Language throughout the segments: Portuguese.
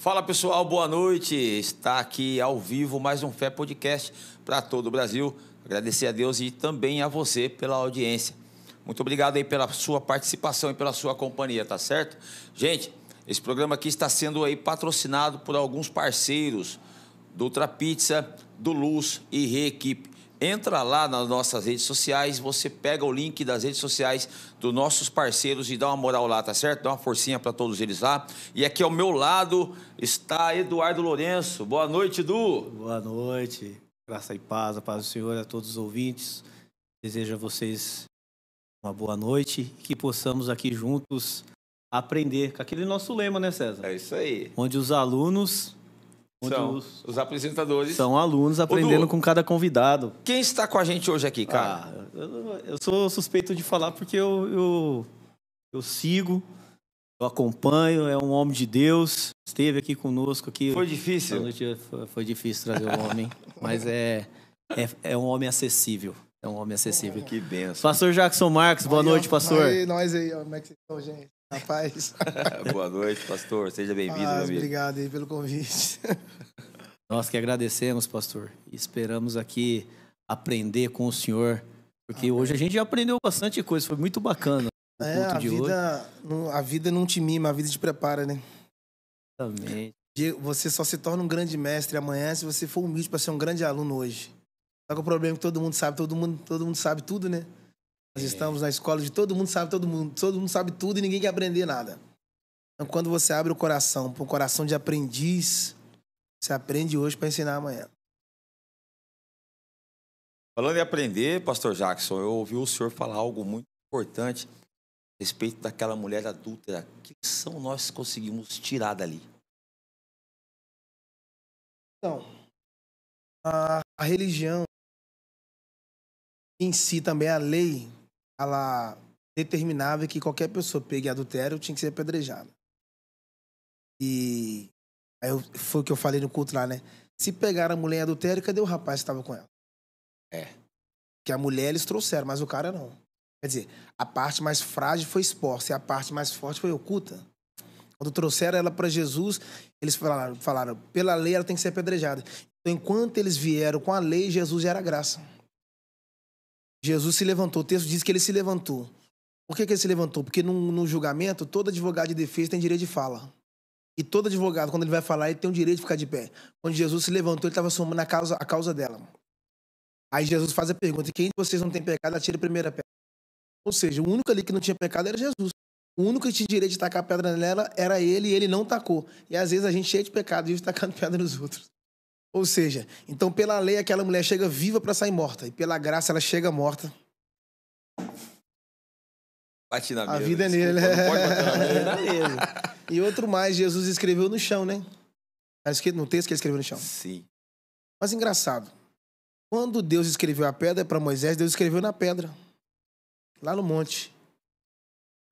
Fala pessoal, boa noite. Está aqui ao vivo mais um Fé Podcast para todo o Brasil. Agradecer a Deus e também a você pela audiência. Muito obrigado aí pela sua participação e pela sua companhia, tá certo? Gente, esse programa aqui está sendo aí patrocinado por alguns parceiros do Ultra Pizza, do Luz e Reequipe. Entra lá nas nossas redes sociais, você pega o link das redes sociais dos nossos parceiros e dá uma moral lá, tá certo? Dá uma forcinha para todos eles lá. E aqui ao meu lado está Eduardo Lourenço. Boa noite, Edu. Boa noite. Graça e paz, a paz do Senhor a todos os ouvintes. Desejo a vocês uma boa noite e que possamos aqui juntos aprender com aquele nosso lema, né, César? É isso aí. Onde os alunos... São os apresentadores. São alunos aprendendo com cada convidado. Quem está com a gente hoje aqui, cara? Eu sou suspeito de falar porque eu sigo, eu acompanho, é um homem de Deus, esteve aqui conosco. Aqui. Foi difícil? Foi difícil trazer o homem, mas é um homem acessível. É um homem acessível. Que benção. Pastor Jackson Marques, boa noite, pastor. Nós aí, como é que vocês estão, gente? Rapaz. Boa noite, pastor. Seja bem-vindo, meu amigo. Obrigado aí pelo convite. Nós que agradecemos, pastor. E esperamos aqui aprender com o senhor, porque hoje a gente já aprendeu bastante coisa, foi muito bacana. A vida não te mima, a vida te prepara, né? Exatamente. Você só se torna um grande mestre amanhã se você for humilde para ser um grande aluno hoje. Só que o problema é que todo mundo sabe tudo, né? Nós estamos na escola de todo mundo sabe tudo e ninguém quer aprender nada. Então, quando você abre o coração para um coração de aprendiz, você aprende hoje para ensinar amanhã. Falando em aprender, pastor Jackson, eu ouvi o senhor falar algo muito importante a respeito daquela mulher adúltera. Que lição nós conseguimos tirar dali? Então, a religião em si também, a lei, ela determinava que qualquer pessoa pegue adultério tinha que ser apedrejada. E aí foi o que eu falei no culto lá, né? Se pegaram a mulher em adultério, cadê o rapaz que estava com ela? Que a mulher eles trouxeram, mas o cara não. Quer dizer, a parte mais frágil foi exposta e a parte mais forte foi oculta. Quando trouxeram ela para Jesus, eles falaram, pela lei ela tem que ser apedrejada. Então, enquanto eles vieram com a lei, Jesus já era graça. Jesus se levantou, o texto diz que ele se levantou. Por que ele se levantou? Porque no julgamento, todo advogado de defesa tem direito de fala. E todo advogado, quando ele vai falar, ele tem o direito de ficar de pé. Quando Jesus se levantou, ele estava assumando a causa dela. Aí Jesus faz a pergunta, quem de vocês não tem pecado, atira a primeira pedra. Ou seja, o único ali que não tinha pecado era Jesus. O único que tinha direito de tacar a pedra nela era ele e ele não tacou. E às vezes a gente cheio de pecado vive tacando pedra nos outros. Ou seja, então pela lei aquela mulher chega viva para sair morta. E pela graça ela chega morta. Bate na mesa. A vida é nele. Não pode bater na mesa. E outro mais, Jesus escreveu no chão, né? No texto que ele escreveu no chão. Sim. Mas engraçado. Quando Deus escreveu a pedra para Moisés, Deus escreveu na pedra. Lá no monte.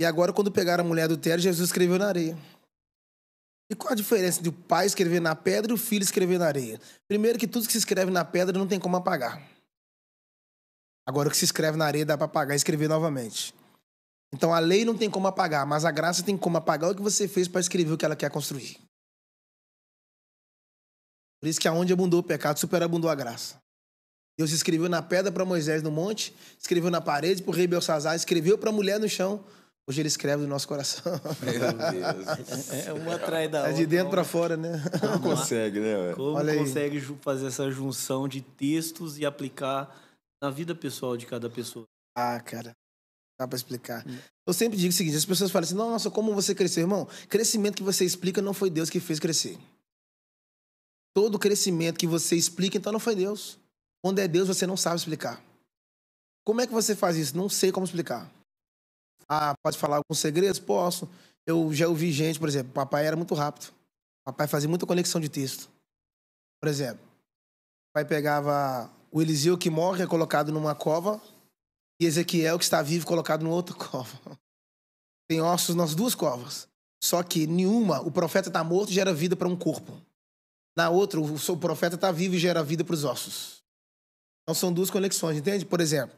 E agora quando pegaram a mulher adultéria, Jesus escreveu na areia. E qual a diferença de o pai escrever na pedra e o filho escrever na areia? Primeiro que tudo que se escreve na pedra não tem como apagar. Agora o que se escreve na areia dá para apagar e escrever novamente. Então a lei não tem como apagar, mas a graça tem como apagar o que você fez para escrever o que ela quer construir. Por isso que aonde abundou o pecado, superabundou a graça. Deus escreveu na pedra para Moisés no monte, escreveu na parede para o rei Belsazar, escreveu para a mulher no chão. Hoje ele escreve no nosso coração. Meu Deus. É uma atrás da outra. É de dentro para fora, né? Como consegue, né? Ué? Como Olha aí. consegue fazer essa junção de textos e aplicar na vida pessoal de cada pessoa? Ah, cara, dá para explicar. Eu sempre digo o seguinte, as pessoas falam assim, nossa, como você cresceu, irmão? Crescimento que você explica não foi Deus que fez crescer. Todo crescimento que você explica, então não foi Deus. Quando é Deus, você não sabe explicar. Como é que você faz isso? Não sei como explicar. Ah, pode falar alguns segredos? Posso. Eu já ouvi gente, por exemplo, papai era muito rápido. Papai fazia muita conexão de texto. Por exemplo, papai pegava o Eliseu que morre, é colocado numa cova, e Ezequiel que está vivo, colocado numa outra cova. Tem ossos nas duas covas. Só que nenhuma, o profeta está morto e gera vida para um corpo. Na outra, o profeta está vivo e gera vida para os ossos. Então são duas conexões, entende? Por exemplo,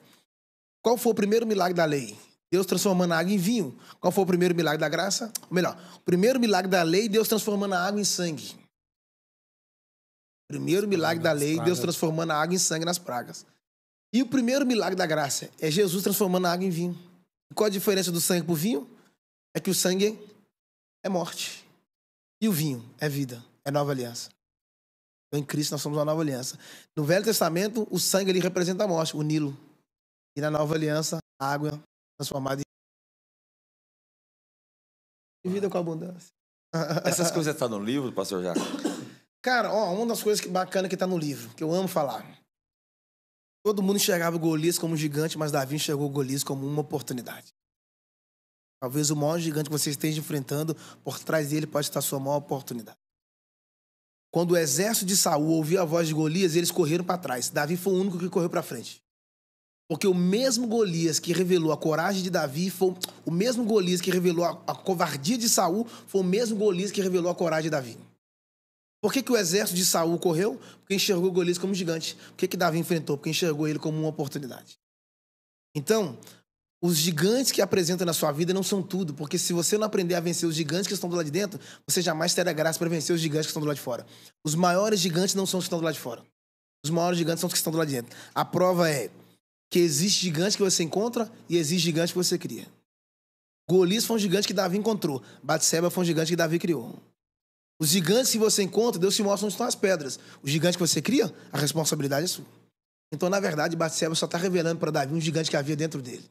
qual foi o primeiro milagre da lei? Deus transformando a água em vinho. Qual foi o primeiro milagre da graça? Ou melhor, o primeiro milagre da lei, Deus transformando a água em sangue. O primeiro milagre da lei, Deus transformando a água em sangue nas pragas. E o primeiro milagre da graça é Jesus transformando a água em vinho. E qual a diferença do sangue para o vinho? É que o sangue é morte. E o vinho é vida, é nova aliança. Então, em Cristo nós somos uma nova aliança. No Velho Testamento, o sangue ali representa a morte, o Nilo. E na nova aliança, a água transformada em vida com abundância. Essas coisas estão no livro, pastor Jaco? Cara, uma das coisas bacanas que está no livro, que eu amo falar. Todo mundo enxergava o Golias como um gigante, mas Davi enxergou o Golias como uma oportunidade. Talvez o maior gigante que você esteja enfrentando, por trás dele pode estar a sua maior oportunidade. Quando o exército de Saul ouviu a voz de Golias, eles correram para trás. Davi foi o único que correu para frente. Porque o mesmo Golias que revelou a coragem de Davi, foi o mesmo Golias que revelou a covardia de Saul, foi o mesmo Golias que revelou a coragem de Davi. Por que o exército de Saul correu? Porque enxergou Golias como um gigante. Por que Davi enfrentou? Porque enxergou ele como uma oportunidade. Então, os gigantes que apresentam na sua vida não são tudo, porque se você não aprender a vencer os gigantes que estão do lado de dentro, você jamais terá graça para vencer os gigantes que estão do lado de fora. Os maiores gigantes não são os que estão do lado de fora. Os maiores gigantes são os que estão do lado de dentro. A prova é que existe gigante que você encontra e existe gigante que você cria. Golias foi um gigante que Davi encontrou. Batseba foi um gigante que Davi criou. Os gigantes que você encontra, Deus te mostra onde estão as pedras. O gigante que você cria, a responsabilidade é sua. Então, na verdade, Batseba só está revelando para Davi um gigante que havia dentro dele.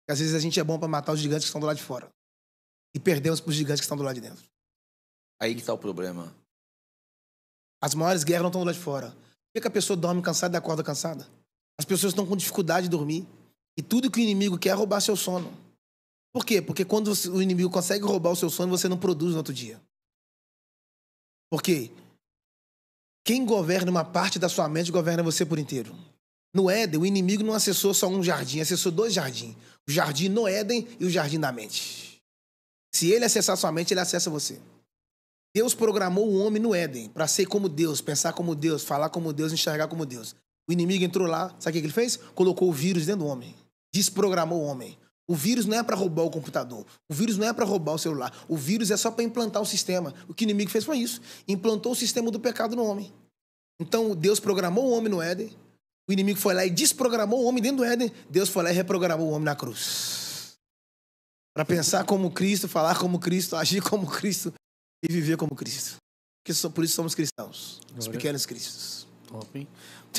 Porque às vezes a gente é bom para matar os gigantes que estão do lado de fora. E perdemos para os gigantes que estão do lado de dentro. Aí que está o problema. As maiores guerras não estão do lado de fora. Por que a pessoa dorme cansada e acorda cansada? As pessoas estão com dificuldade de dormir. E tudo que o inimigo quer é roubar seu sono. Por quê? Porque quando o inimigo consegue roubar o seu sono, você não produz no outro dia. Porque quem governa uma parte da sua mente governa você por inteiro. No Éden, o inimigo não acessou só um jardim, acessou 2 jardins. O jardim no Éden e o jardim da mente. Se ele acessar sua mente, ele acessa você. Deus programou o homem no Éden para ser como Deus, pensar como Deus, falar como Deus, enxergar como Deus. O inimigo entrou lá, sabe o que ele fez? Colocou o vírus dentro do homem. Desprogramou o homem. O vírus não é para roubar o computador. O vírus não é para roubar o celular. O vírus é só para implantar o sistema. O que o inimigo fez foi isso. Implantou o sistema do pecado no homem. Então, Deus programou o homem no Éden. O inimigo foi lá e desprogramou o homem dentro do Éden. Deus foi lá e reprogramou o homem na cruz. Para pensar como Cristo, falar como Cristo, agir como Cristo e viver como Cristo. Porque por isso somos cristãos. Os pequenos cristos. Top, hein?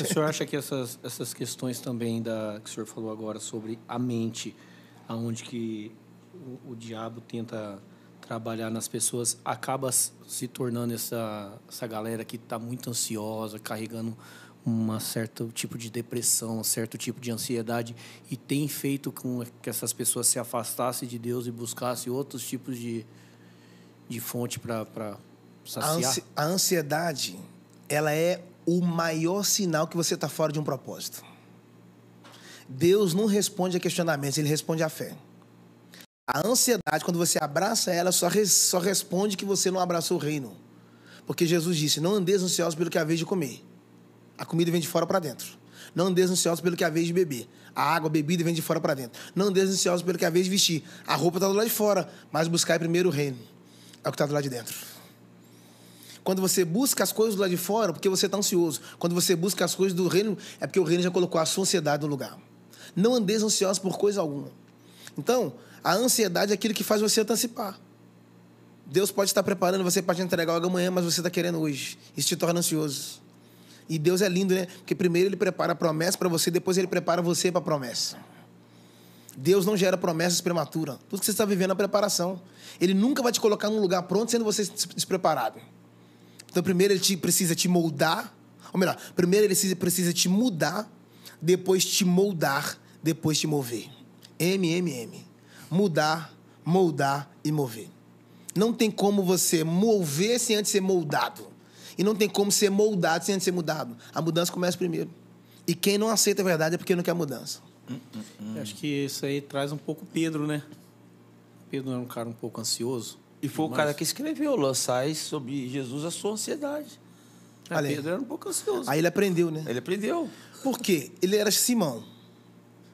O senhor acha que essas questões também que o senhor falou agora sobre a mente, aonde que o diabo tenta trabalhar nas pessoas, acaba se tornando essa galera que está muito ansiosa, carregando um certo tipo de depressão, um certo tipo de ansiedade, e tem feito com que essas pessoas se afastassem de Deus e buscassem outros tipos de fonte para saciar? A ansiedade, ela é o maior sinal que você está fora de um propósito. Deus não responde a questionamentos, ele responde à fé. A ansiedade, quando você abraça ela, só responde que você não abraçou o reino. Porque Jesus disse, não andeis ansiosos pelo que haveis de comer. A comida vem de fora para dentro. Não andeis ansiosos pelo que haveis de beber. A água, a bebida vem de fora para dentro. Não andeis ansiosos pelo que haveis de vestir. A roupa está do lado de fora, mas buscai primeiro o reino. É o que está do lado de dentro. Quando você busca as coisas do lado de fora, porque você está ansioso. Quando você busca as coisas do reino, é porque o reino já colocou a sua ansiedade no lugar. Não andeis ansiosos por coisa alguma. Então, a ansiedade é aquilo que faz você antecipar. Deus pode estar preparando você para te entregar algo amanhã, mas você está querendo hoje. Isso te torna ansioso. E Deus é lindo, né? Porque primeiro ele prepara a promessa para você, depois ele prepara você para a promessa. Deus não gera promessas prematuras. Tudo que você está vivendo é preparação. Ele nunca vai te colocar num lugar pronto sendo você despreparado. Então, primeiro ele precisa te moldar. Ou melhor, primeiro ele precisa te mudar, depois te moldar, depois te mover. MMM. Mudar, moldar e mover. Não tem como você mover sem antes ser moldado. E não tem como ser moldado sem antes ser mudado. A mudança começa primeiro. E quem não aceita a verdade é porque não quer mudança. Eu acho que isso aí traz um pouco Pedro, né? Pedro era um cara um pouco ansioso. E foi o cara que escreveu, lançais sobre Jesus a sua ansiedade. Pedro era um pouco ansioso. Aí ele aprendeu, né? Ele aprendeu. Por quê? Ele era Simão.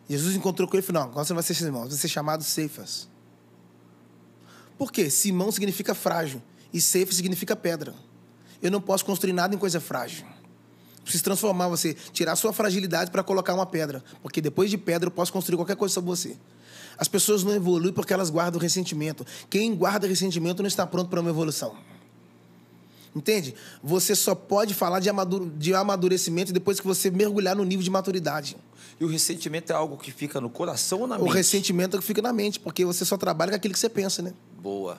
Jesus encontrou com ele e falou, não, agora você não vai ser Simão, você vai ser chamado Cefas. Por quê? Simão significa frágil e Cefas significa pedra. Eu não posso construir nada em coisa frágil. Preciso transformar você, tirar a sua fragilidade para colocar uma pedra. Porque depois de pedra eu posso construir qualquer coisa sobre você. As pessoas não evoluem porque elas guardam ressentimento. Quem guarda ressentimento não está pronto para uma evolução. Entende? Você só pode falar de amadurecimento depois que você mergulhar no nível de maturidade. E o ressentimento é algo que fica no coração ou na mente? O ressentimento é o que fica na mente, porque você só trabalha com aquilo que você pensa, né? Boa.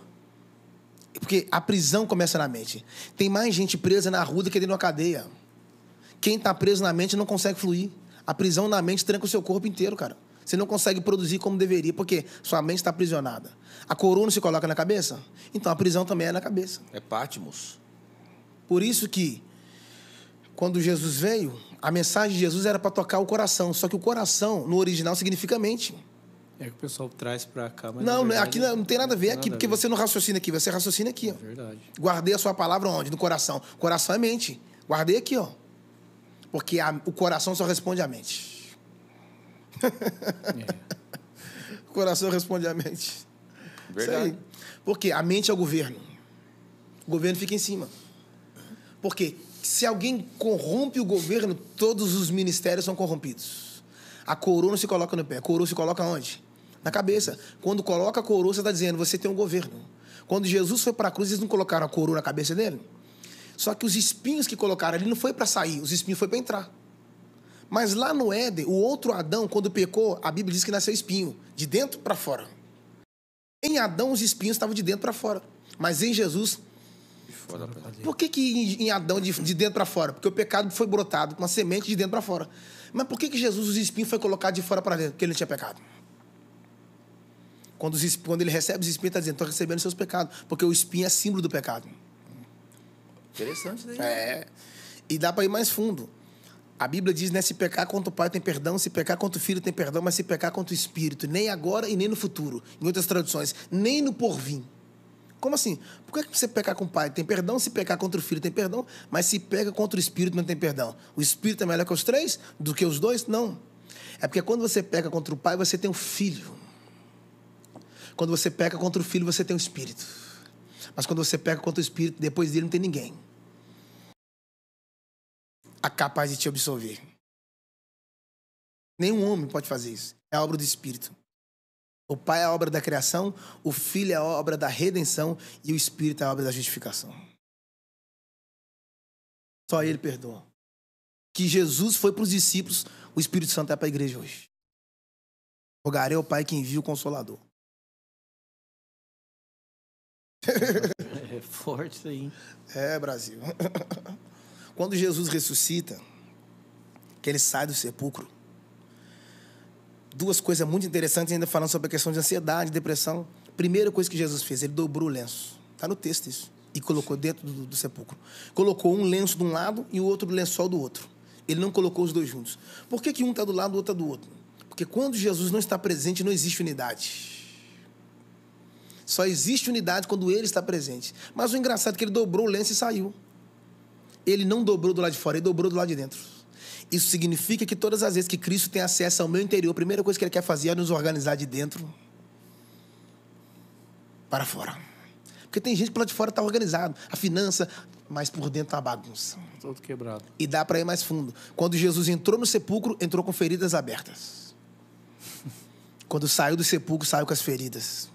Porque a prisão começa na mente. Tem mais gente presa na rua do que dentro de uma cadeia. Quem está preso na mente não consegue fluir. A prisão na mente tranca o seu corpo inteiro, cara. Você não consegue produzir como deveria, porque sua mente está aprisionada. A coroa se coloca na cabeça? Então a prisão também é na cabeça. É Patmos. Por isso que, quando Jesus veio, a mensagem de Jesus era para tocar o coração. Só que o coração, no original, significa mente. É que o pessoal traz para cá, mas Não, verdade, aqui não tem nada a ver aqui, porque você não raciocina aqui, você raciocina aqui. Ó. É verdade. Guardei a sua palavra onde? No coração. Coração é mente. Guardei aqui, ó. Porque o coração só responde à mente. O coração responde à mente. Verdade. Isso aí. Porque a mente é o governo. O governo fica em cima. Porque se alguém corrompe o governo, todos os ministérios são corrompidos. A coroa não se coloca no pé. A coroa se coloca onde? Na cabeça. Quando coloca a coroa, você está dizendo, você tem um governo. Quando Jesus foi para a cruz, eles não colocaram a coroa na cabeça dele? Só que os espinhos que colocaram ali não foi para sair, os espinhos foi para entrar. Mas lá no Éden, o outro Adão, quando pecou, a Bíblia diz que nasceu espinho, de dentro para fora. Em Adão, os espinhos estavam de dentro para fora. Mas em Jesus... Por que em Adão de dentro para fora? Porque o pecado foi brotado com uma semente de dentro para fora. Mas por que Jesus, os espinhos, foi colocado de fora para dentro? Porque ele não tinha pecado. Quando ele recebe os espinhos, está dizendo, estou recebendo seus pecados. Porque o espinho é símbolo do pecado. Interessante daí. É. E dá para ir mais fundo. A Bíblia diz, né? Se pecar contra o pai tem perdão, se pecar contra o filho tem perdão, mas se pecar contra o espírito, nem agora e nem no futuro. Em outras traduções, nem no porvir. Como assim? Por que você pecar com o pai tem perdão, se pecar contra o filho tem perdão, mas se pega contra o espírito não tem perdão? O espírito é melhor que os três? Do que os dois? Não. É porque quando você peca contra o pai, você tem um filho. Quando você peca contra o filho, você tem um espírito. Mas quando você peca contra o espírito, depois dele não tem ninguém capaz de te absolver. Nenhum homem pode fazer isso. É a obra do Espírito. O Pai é a obra da criação, o Filho é a obra da redenção e o Espírito é a obra da justificação. Só Ele perdoa. Que Jesus foi para os discípulos, o Espírito Santo é para a igreja hoje. Rogarei ao Pai que envia o Consolador. É forte isso aí. É, Brasil. Quando Jesus ressuscita, que ele sai do sepulcro, duas coisas muito interessantes, ainda falando sobre a questão de ansiedade, depressão. Primeira coisa que Jesus fez, ele dobrou o lenço. Está no texto isso. E colocou dentro do sepulcro. Colocou um lenço de um lado e o outro lençol do outro. Ele não colocou os dois juntos. Por que um está do lado e o outro está do outro? Porque quando Jesus não está presente, não existe unidade. Só existe unidade quando ele está presente. Mas o engraçado é que ele dobrou o lenço e saiu. Ele não dobrou do lado de fora, ele dobrou do lado de dentro. Isso significa que todas as vezes que Cristo tem acesso ao meu interior, a primeira coisa que ele quer fazer é nos organizar de dentro para fora. Porque tem gente que lá de fora está organizado, a finança, mas por dentro está bagunça. Todo quebrado. E dá para ir mais fundo. Quando Jesus entrou no sepulcro, entrou com feridas abertas. Quando saiu do sepulcro, saiu com as feridas.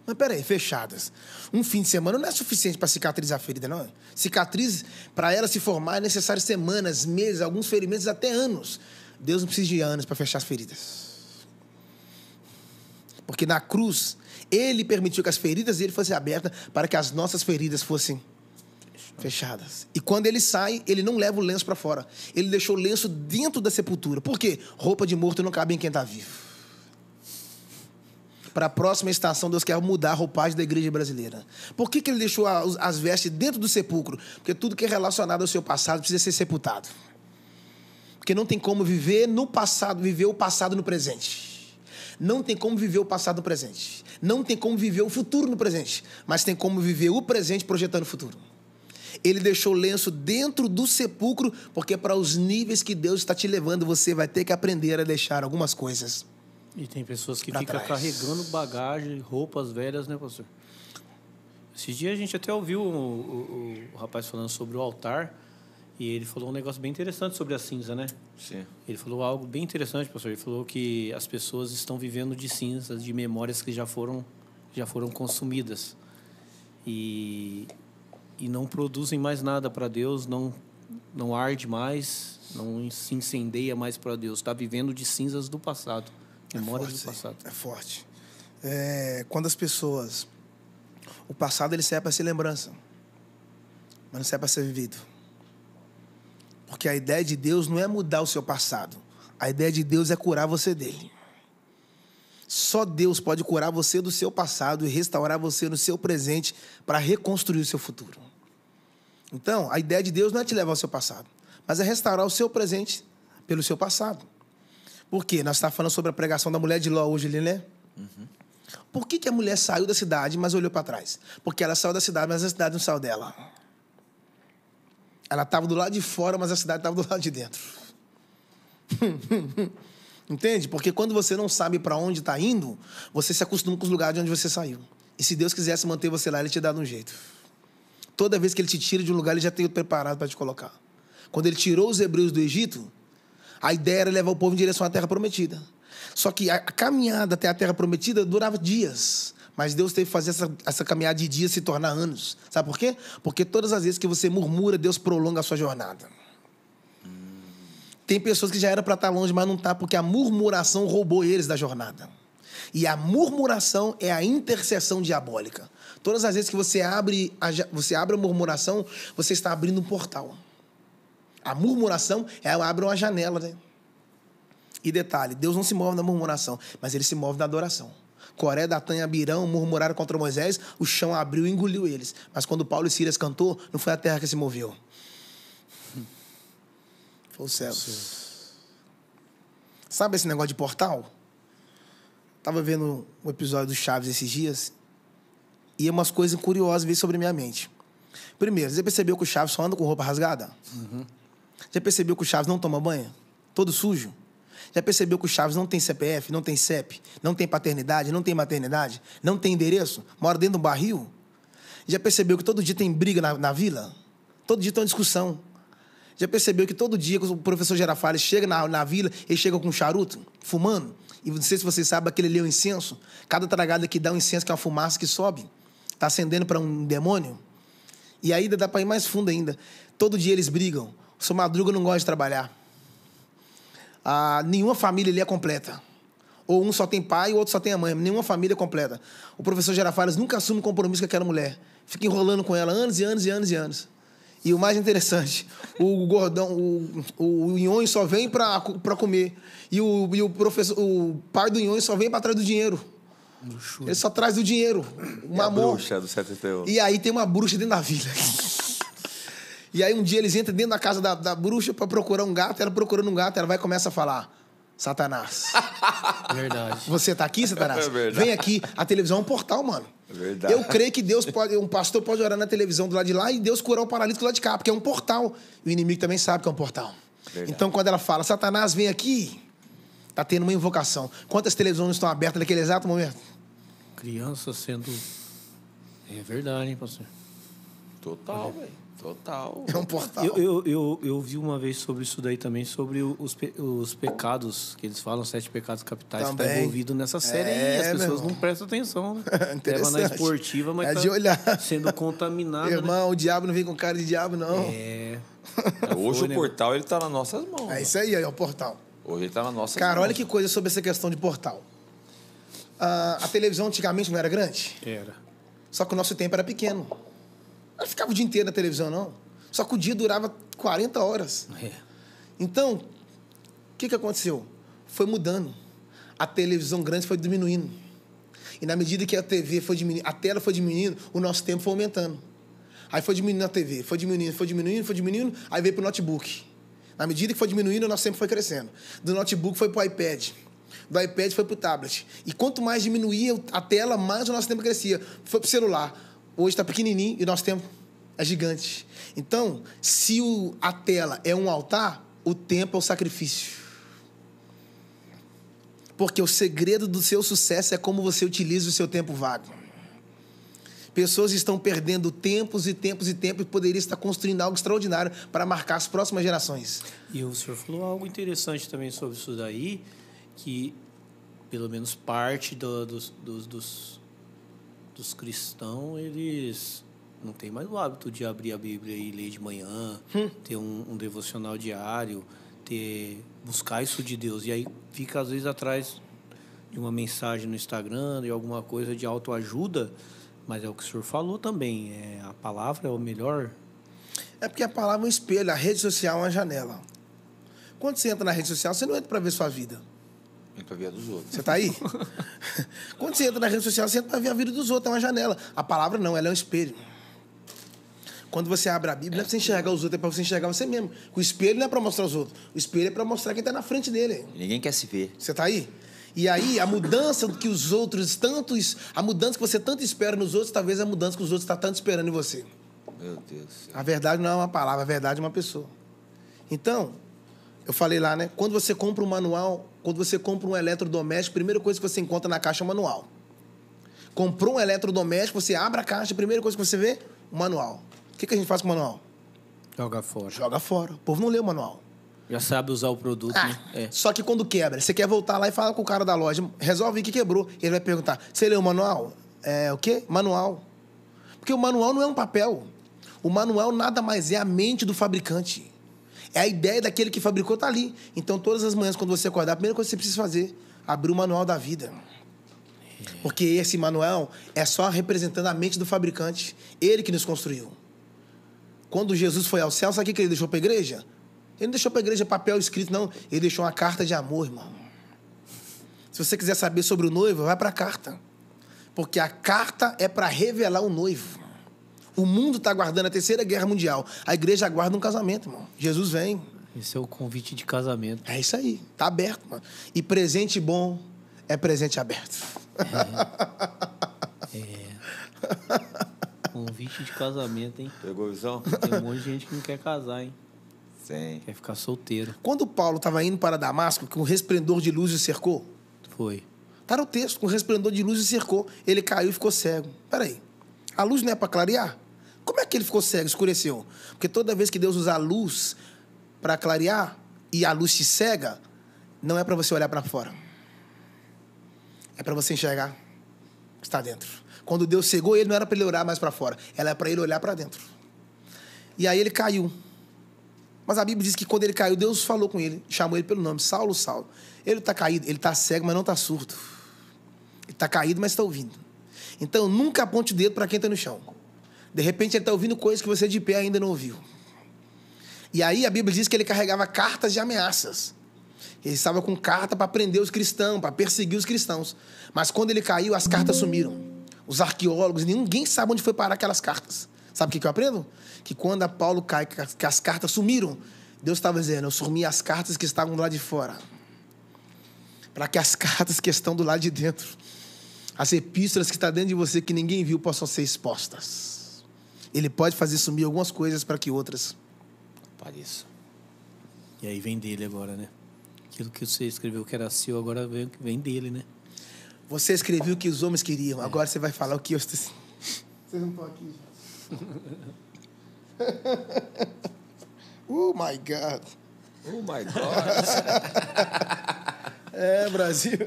Mas peraí, fechadas. Um fim de semana não é suficiente para cicatrizar a ferida, não. Cicatriz, para ela se formar, é necessário semanas, meses, alguns ferimentos até anos. Deus não precisa de anos para fechar as feridas. Porque na cruz, ele permitiu que as feridas dele fossem abertas para que as nossas feridas fossem fechadas. E quando ele sai, ele não leva o lenço para fora. Ele deixou o lenço dentro da sepultura. Por quê? Roupa de morto não cabe em quem está vivo. Para a próxima estação, Deus quer mudar a roupagem da igreja brasileira. Por que ele deixou as vestes dentro do sepulcro? Porque tudo que é relacionado ao seu passado precisa ser sepultado. Porque não tem como viver no passado, viver o passado no presente. Não tem como viver o passado no presente. Não tem como viver o futuro no presente. Mas tem como viver o presente projetando o futuro. Ele deixou o lenço dentro do sepulcro, porque para os níveis que Deus está te levando, você vai ter que aprender a deixar algumas coisas. E tem pessoas que pra ficam trás. carregando bagagem, roupas velhas, né, pastor? Esses dias a gente até ouviu o rapaz falando sobre o altar, e ele falou um negócio bem interessante sobre a cinza, né? Sim. Ele falou algo bem interessante, pastor. Ele falou que as pessoas estão vivendo de cinzas, de memórias que já foram consumidas. E não produzem mais nada para Deus, não arde mais, não se incendeia mais para Deus. Está vivendo de cinzas do passado, memórias do passado. É forte. Quando as pessoas... O passado, ele serve para ser lembrança, mas não serve para ser vivido. Porque a ideia de Deus não é mudar o seu passado. A ideia de Deus é curar você dele. Só Deus pode curar você do seu passado e restaurar você no seu presente para reconstruir o seu futuro. Então, a ideia de Deus não é te levar ao seu passado, mas é restaurar o seu presente pelo seu passado. Por quê? Nós estamos falando sobre a pregação da mulher de Ló hoje ali, né? Uhum. Por que a mulher saiu da cidade, mas olhou para trás? Porque ela saiu da cidade, mas a cidade não saiu dela. Ela estava do lado de fora, mas a cidade estava do lado de dentro. Entende? Porque quando você não sabe para onde está indo, você se acostuma com os lugares de onde você saiu. E se Deus quisesse manter você lá, Ele te dá de um jeito. Toda vez que Ele te tira de um lugar, Ele já tem outro preparado para te colocar. Quando Ele tirou os hebreus do Egito, a ideia era levar o povo em direção à Terra Prometida. Só que a caminhada até a Terra Prometida durava dias. Mas Deus teve que fazer essa caminhada de dias se tornar anos. Sabe por quê? Porque todas as vezes que você murmura, Deus prolonga a sua jornada. Tem pessoas que já eram para estar longe, mas não está, porque a murmuração roubou eles da jornada. E a murmuração é a intercessão diabólica. Todas as vezes que você abre a murmuração, você está abrindo um portal. A murmuração abre uma janela, né? E detalhe, Deus não se move na murmuração, mas Ele se move na adoração. Coré, Datã e Abirão murmuraram contra Moisés, o chão abriu e engoliu eles. Mas quando Paulo e Silas cantou, não foi a terra que se moveu. Foi o céu. Sabe esse negócio de portal? Estava vendo um episódio do Chaves esses dias e umas coisas curiosas veio sobre minha mente. Primeiro, você percebeu que o Chaves só anda com roupa rasgada? Uhum. Já percebeu que o Chaves não toma banho? Todo sujo? Já percebeu que o Chaves não tem CPF, não tem CEP, não tem paternidade, não tem maternidade, não tem endereço, mora dentro de um barril? Já percebeu que todo dia tem briga na vila? Todo dia tem uma discussão. Já percebeu que todo dia que o professor Girafales chega na vila, ele chega com um charuto, fumando? E não sei se vocês sabem, aquele ali é o incenso. Cada tragada que dá um incenso, que é uma fumaça que sobe, está acendendo para um demônio. E aí dá para ir mais fundo ainda. Todo dia eles brigam. O seu Madruga não gosta de trabalhar. Nenhuma família ali é completa. Ou um só tem pai e o outro só tem a mãe. Nenhuma família é completa. O professor Girafales nunca assume compromisso com aquela mulher. Fica enrolando com ela anos e anos e anos e anos. E o mais interessante, o gordão, o Nhonho só vem para comer. E o pai do Nhonho só vem para trás do dinheiro. Ele só traz do dinheiro. A bruxa do 71. E aí tem uma bruxa dentro da vila. E aí um dia eles entram dentro da casa da bruxa para procurar um gato. Ela procurando um gato, ela vai e começa a falar: Satanás. Verdade. Você tá aqui, Satanás? É verdade. Vem aqui. A televisão é um portal, mano. É verdade. Eu creio que Deus pode, um pastor pode orar na televisão do lado de lá e Deus curar o paralítico do lado de cá, porque é um portal. E o inimigo também sabe que é um portal. Verdade. Então, quando ela fala, Satanás, vem aqui, tá tendo uma invocação. Quantas televisões estão abertas naquele exato momento? Criança sendo... É verdade, hein, pastor? Total, velho. Total. É um portal. Eu vi uma vez sobre isso daí também, sobre os pecados, que eles falam, 7 pecados capitais, que está envolvido nessa série aí. As pessoas não prestam atenção, né? Leva na esportiva, mas de olhar. Sendo contaminada. Irmão, né? O diabo não vem com cara de diabo, não. Hoje o portal, ele tá nas nossas mãos. É isso aí, é o portal. Hoje ele tá nas nossas mãos. Cara, olha que coisa sobre essa questão de portal. A televisão antigamente não era grande? Era. Só que o nosso tempo era pequeno. Não ficava o dia inteiro na televisão, não. Só que o dia durava 40 horas. Então, o que aconteceu? Foi mudando. A televisão grande foi diminuindo. E na medida que a TV foi diminuindo, a tela foi diminuindo, o nosso tempo foi aumentando. Aí foi diminuindo a TV, foi diminuindo, aí veio pro notebook. Na medida que foi diminuindo, o nosso tempo foi crescendo. Do notebook foi pro iPad. Do iPad foi pro tablet. E quanto mais diminuía a tela, mais o nosso tempo crescia. Foi pro celular. Hoje está pequenininho e o nosso tempo É gigante. Então, se a tela é um altar, o tempo é o sacrifício. Porque o segredo do seu sucesso é como você utiliza o seu tempo vago. Pessoas estão perdendo tempos e tempos e tempos e poderiam estar construindo algo extraordinário para marcar as próximas gerações. E o senhor falou algo interessante também sobre isso daí, que pelo menos parte dos cristãos, eles não têm mais o hábito de abrir a Bíblia e ler de manhã, ter um devocional diário, buscar isso de Deus. E aí fica, às vezes, atrás de uma mensagem no Instagram, de alguma coisa de autoajuda, mas é o que o senhor falou também. A palavra é o melhor. É porque a palavra é um espelho, a rede social é uma janela. Quando você entra na rede social, você não entra para ver sua vida. Entra para ver a dos outros. Você está aí? Quando você entra na rede social, você entra para ver a vida dos outros, é uma janela. A palavra não, ela é um espelho. Quando você abre a Bíblia, não é para você enxergar os outros, é para você enxergar você mesmo. O espelho não é para mostrar os outros. O espelho é para mostrar quem está na frente dele. Ninguém quer se ver. Você está aí? E aí, a mudança que os outros a mudança que você tanto espera nos outros, talvez a mudança que os outros estão tanto esperando em você. Meu Deus do céu. A verdade não é uma palavra, a verdade é uma pessoa. Então, eu falei lá, né? Quando você compra um manual, quando você compra um eletrodoméstico, a primeira coisa que você encontra na caixa é o manual. Comprou um eletrodoméstico, você abre a caixa, a primeira coisa que você vê, o manual. O que a gente faz com o manual? Joga fora. Joga fora. O povo não lê o manual. Já sabe usar o produto, né? Só que quando quebra, você quer voltar lá e falar com o cara da loja, resolve o que quebrou. Ele vai perguntar, você leu o manual? O quê? Manual. Porque o manual não é um papel. O manual nada mais é a mente do fabricante. É a ideia daquele que fabricou, tá ali. Então, todas as manhãs, quando você acordar, a primeira coisa que você precisa fazer é abrir o manual da vida. Porque esse manual é só representando a mente do fabricante. Ele que nos construiu. Quando Jesus foi ao céu, sabe o que ele deixou para a igreja? Ele não deixou para a igreja papel escrito, não. Ele deixou uma carta de amor, irmão. Se você quiser saber sobre o noivo, vai para a carta. Porque a carta é para revelar o noivo. O mundo está aguardando a Terceira Guerra Mundial. A igreja aguarda um casamento, irmão. Jesus vem. Esse é o convite de casamento. É isso aí. Tá aberto, mano. E presente bom é presente aberto. Convite de casamento, hein? Pegou a visão? Tem um monte de gente que não quer casar, hein? Sim. Quer ficar solteiro. Quando Paulo estava indo para Damasco, que um resplendor de luz o cercou. Foi. Tá no texto, com um resplendor de luz o cercou. Ele caiu e ficou cego. Peraí. A luz não é para clarear? Como é que ele ficou cego, escureceu? Porque toda vez que Deus usa a luz para clarear e a luz te cega, não é para você olhar para fora. É para você enxergar o que está dentro. Quando Deus cegou ele, não era para ele olhar mais para fora. Era para ele olhar para dentro. E aí ele caiu. Mas a Bíblia diz que quando ele caiu, Deus falou com ele, chamou ele pelo nome, Saulo, Saulo. Ele está caído, ele está cego, mas não está surdo. Ele está caído, mas está ouvindo. Então, nunca aponte o dedo para quem está no chão. De repente, ele está ouvindo coisas que você de pé ainda não ouviu. E aí, a Bíblia diz que ele carregava cartas de ameaças. Ele estava com carta para prender os cristãos, para perseguir os cristãos. Mas quando ele caiu, as cartas sumiram. Os arqueólogos, ninguém sabe onde foi parar aquelas cartas. Sabe o que eu aprendo? Que quando Paulo cai, que as cartas sumiram, Deus estava dizendo, eu sumi as cartas que estavam do lado de fora. Para que as cartas que estão do lado de dentro, as epístolas que estão dentro de você, que ninguém viu, possam ser expostas. Ele pode fazer sumir algumas coisas para que outras apareçam. E aí vem dele agora, né? Aquilo que você escreveu que era seu, agora vem dele, né? Você escreveu o que os homens queriam, agora você vai falar o que eu... Vocês não estão aqui, gente. Oh, my God. Oh, my God. Brasil.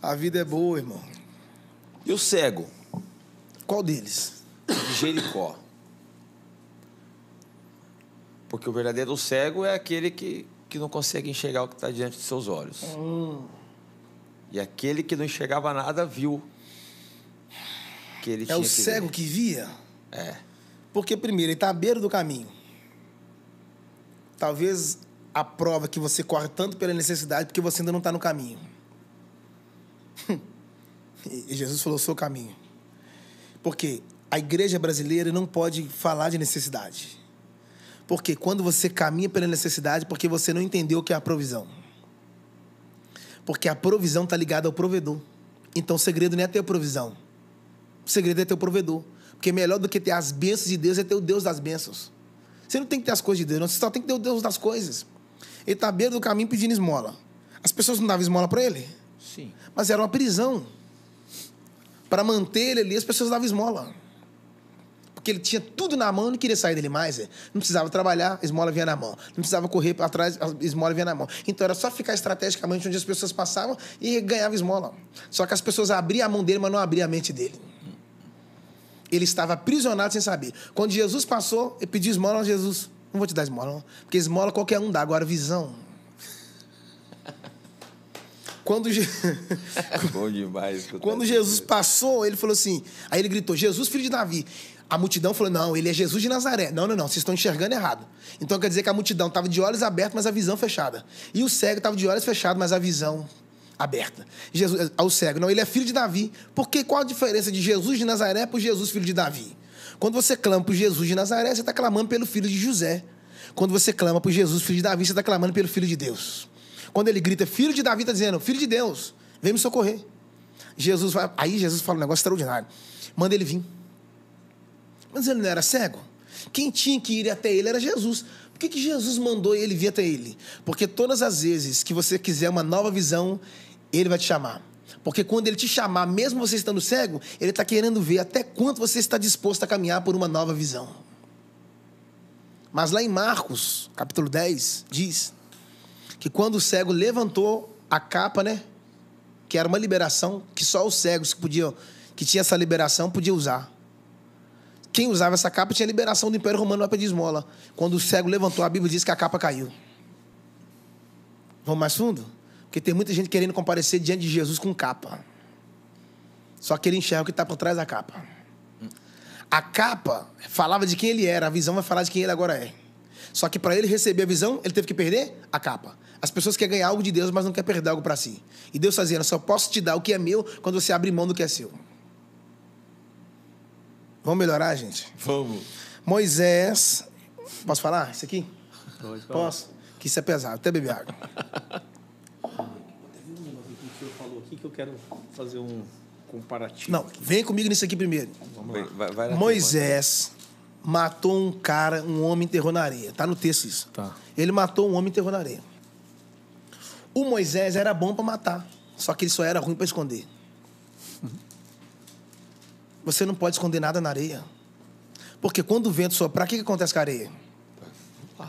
A vida é boa, irmão. E o cego? Qual deles? De Jericó. Porque o verdadeiro cego é aquele que não consegue enxergar o que está diante de seus olhos. E aquele que não enxergava nada viu que ele tinha É o que cego ver. que via? É. Porque, primeiro, ele está à beira do caminho. Talvez a prova que você corre tanto pela necessidade porque você ainda não está no caminho. E Jesus falou, sou o caminho. Porque a igreja brasileira não pode falar de necessidade. Porque quando você caminha pela necessidade, porque você não entendeu o que é a provisão. Porque a provisão está ligada ao provedor. Então, o segredo não é ter provisão. O segredo é ter o provedor. Porque melhor do que ter as bênçãos de Deus é ter o Deus das bênçãos. Você não tem que ter as coisas de Deus, não. Você só tem que ter o Deus das coisas. Ele está à beira do caminho pedindo esmola. As pessoas não davam esmola para ele? Sim. Mas era uma prisão. Para manter ele ali, as pessoas davam esmola. Porque ele tinha tudo na mão e não queria sair dele mais. Não precisava trabalhar, a esmola vinha na mão. Não precisava correr para trás, a esmola vinha na mão. Então era só ficar estrategicamente onde as pessoas passavam e ganhava esmola. Só que as pessoas abriam a mão dele, mas não abriam a mente dele. Ele estava aprisionado sem saber. Quando Jesus passou, ele pediu esmola a Jesus. Não vou te dar esmola, não. Porque esmola qualquer um dá. Agora, visão. Quando Bom demais. Quando Jesus passou, ele falou assim... Aí ele gritou, Jesus, filho de Davi. A multidão falou, não, ele é Jesus de Nazaré. Não, vocês estão enxergando errado. Então quer dizer que a multidão estava de olhos abertos, mas a visão fechada. E o cego estava de olhos fechados, mas a visão aberta. Jesus, ao cego, não, ele é filho de Davi. Porque qual a diferença de Jesus de Nazaré para o Jesus, filho de Davi? Quando você clama por Jesus de Nazaré, você está clamando pelo filho de José. Quando você clama por Jesus, filho de Davi, você está clamando pelo filho de Deus. Quando ele grita, filho de Davi, está dizendo, filho de Deus, vem me socorrer. Aí Jesus fala um negócio extraordinário. Manda ele vir. Mas ele não era cego? Quem tinha que ir até ele era Jesus. Por que Jesus mandou ele vir até ele? Porque todas as vezes que você quiser uma nova visão, ele vai te chamar. Porque quando ele te chamar, mesmo você estando cego, ele está querendo ver até quanto você está disposto a caminhar por uma nova visão. Mas lá em Marcos, capítulo 10, diz que quando o cego levantou a capa, né? Que era uma liberação que só os cegos que tinha essa liberação podiam usar. Quem usava essa capa tinha liberação do Império Romano para pedir esmola. Quando o cego levantou, a Bíblia diz que a capa caiu. Vamos mais fundo? Porque tem muita gente querendo comparecer diante de Jesus com capa. Só que ele enxerga o que está por trás da capa. A capa falava de quem ele era, a visão vai falar de quem ele agora é. Só que para ele receber a visão, ele teve que perder a capa. As pessoas querem ganhar algo de Deus, mas não querem perder algo para si. E Deus está dizendo, só posso te dar o que é meu quando você abre mão do que é seu. Vamos melhorar, gente? Vamos. Moisés... Posso falar isso aqui? Pode falar. Posso? Que isso é pesado. Até beber água. Teve um negócio que o senhor falou aqui que eu quero fazer um comparativo. Não, vem comigo nisso aqui primeiro. Vamos lá. Vai na Moisés matou um cara, um homem, enterrou na areia. Tá no texto isso. Tá. Ele matou um homem e enterrou na areia. O Moisés era bom para matar, só que ele só era ruim para esconder. Você não pode esconder nada na areia. Porque quando o vento soprar, o que acontece com a areia?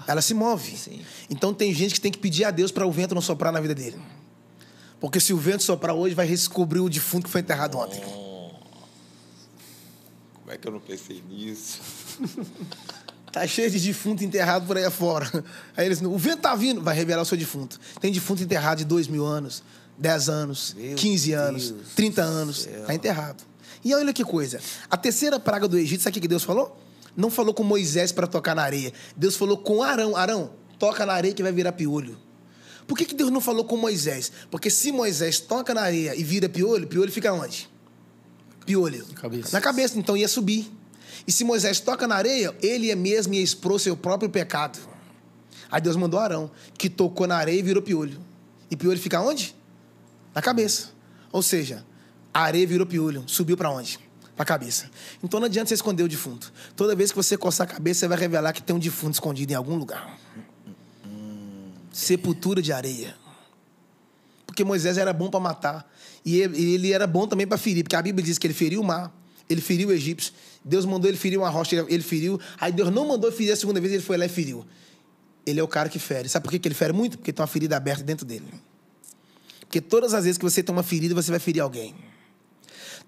Ela se move. Sim. Então tem gente que tem que pedir a Deus para o vento não soprar na vida dele. Porque se o vento soprar hoje, vai descobrir o defunto que foi enterrado ontem. Como é que eu não pensei nisso? Tá cheio de defunto enterrado por aí afora. Aí eles, o vento tá vindo, vai revelar o seu defunto. Tem defunto enterrado de 2.000 anos, 10 anos, Meu 15 anos, Deus 30 do anos. céu. Tá enterrado. E olha que coisa. A terceira praga do Egito, sabe o que Deus falou? Não falou com Moisés para tocar na areia. Deus falou com Arão. Arão, toca na areia que vai virar piolho. Por que Deus não falou com Moisés? Porque se Moisés toca na areia e vira piolho, piolho fica onde? Piolho. Na cabeça. Então ia subir. E se Moisés toca na areia, ele mesmo ia expor seu próprio pecado. Aí Deus mandou Arão, que tocou na areia e virou piolho. E piolho fica onde? Na cabeça. Ou seja, a areia virou piolho. Subiu para onde? Para a cabeça. Então não adianta você esconder o defunto. Toda vez que você coçar a cabeça, você vai revelar que tem um defunto escondido em algum lugar. Sepultura de areia. Porque Moisés era bom para matar. E ele era bom também para ferir. Porque a Bíblia diz que ele feriu o mar. Ele feriu o egípcio. Deus mandou ele ferir uma rocha, ele feriu. Aí Deus não mandou ferir a segunda vez, ele foi lá e feriu. Ele é o cara que fere. Sabe por que ele fere muito? Porque tem uma ferida aberta dentro dele. Porque todas as vezes que você tem uma ferida, você vai ferir alguém.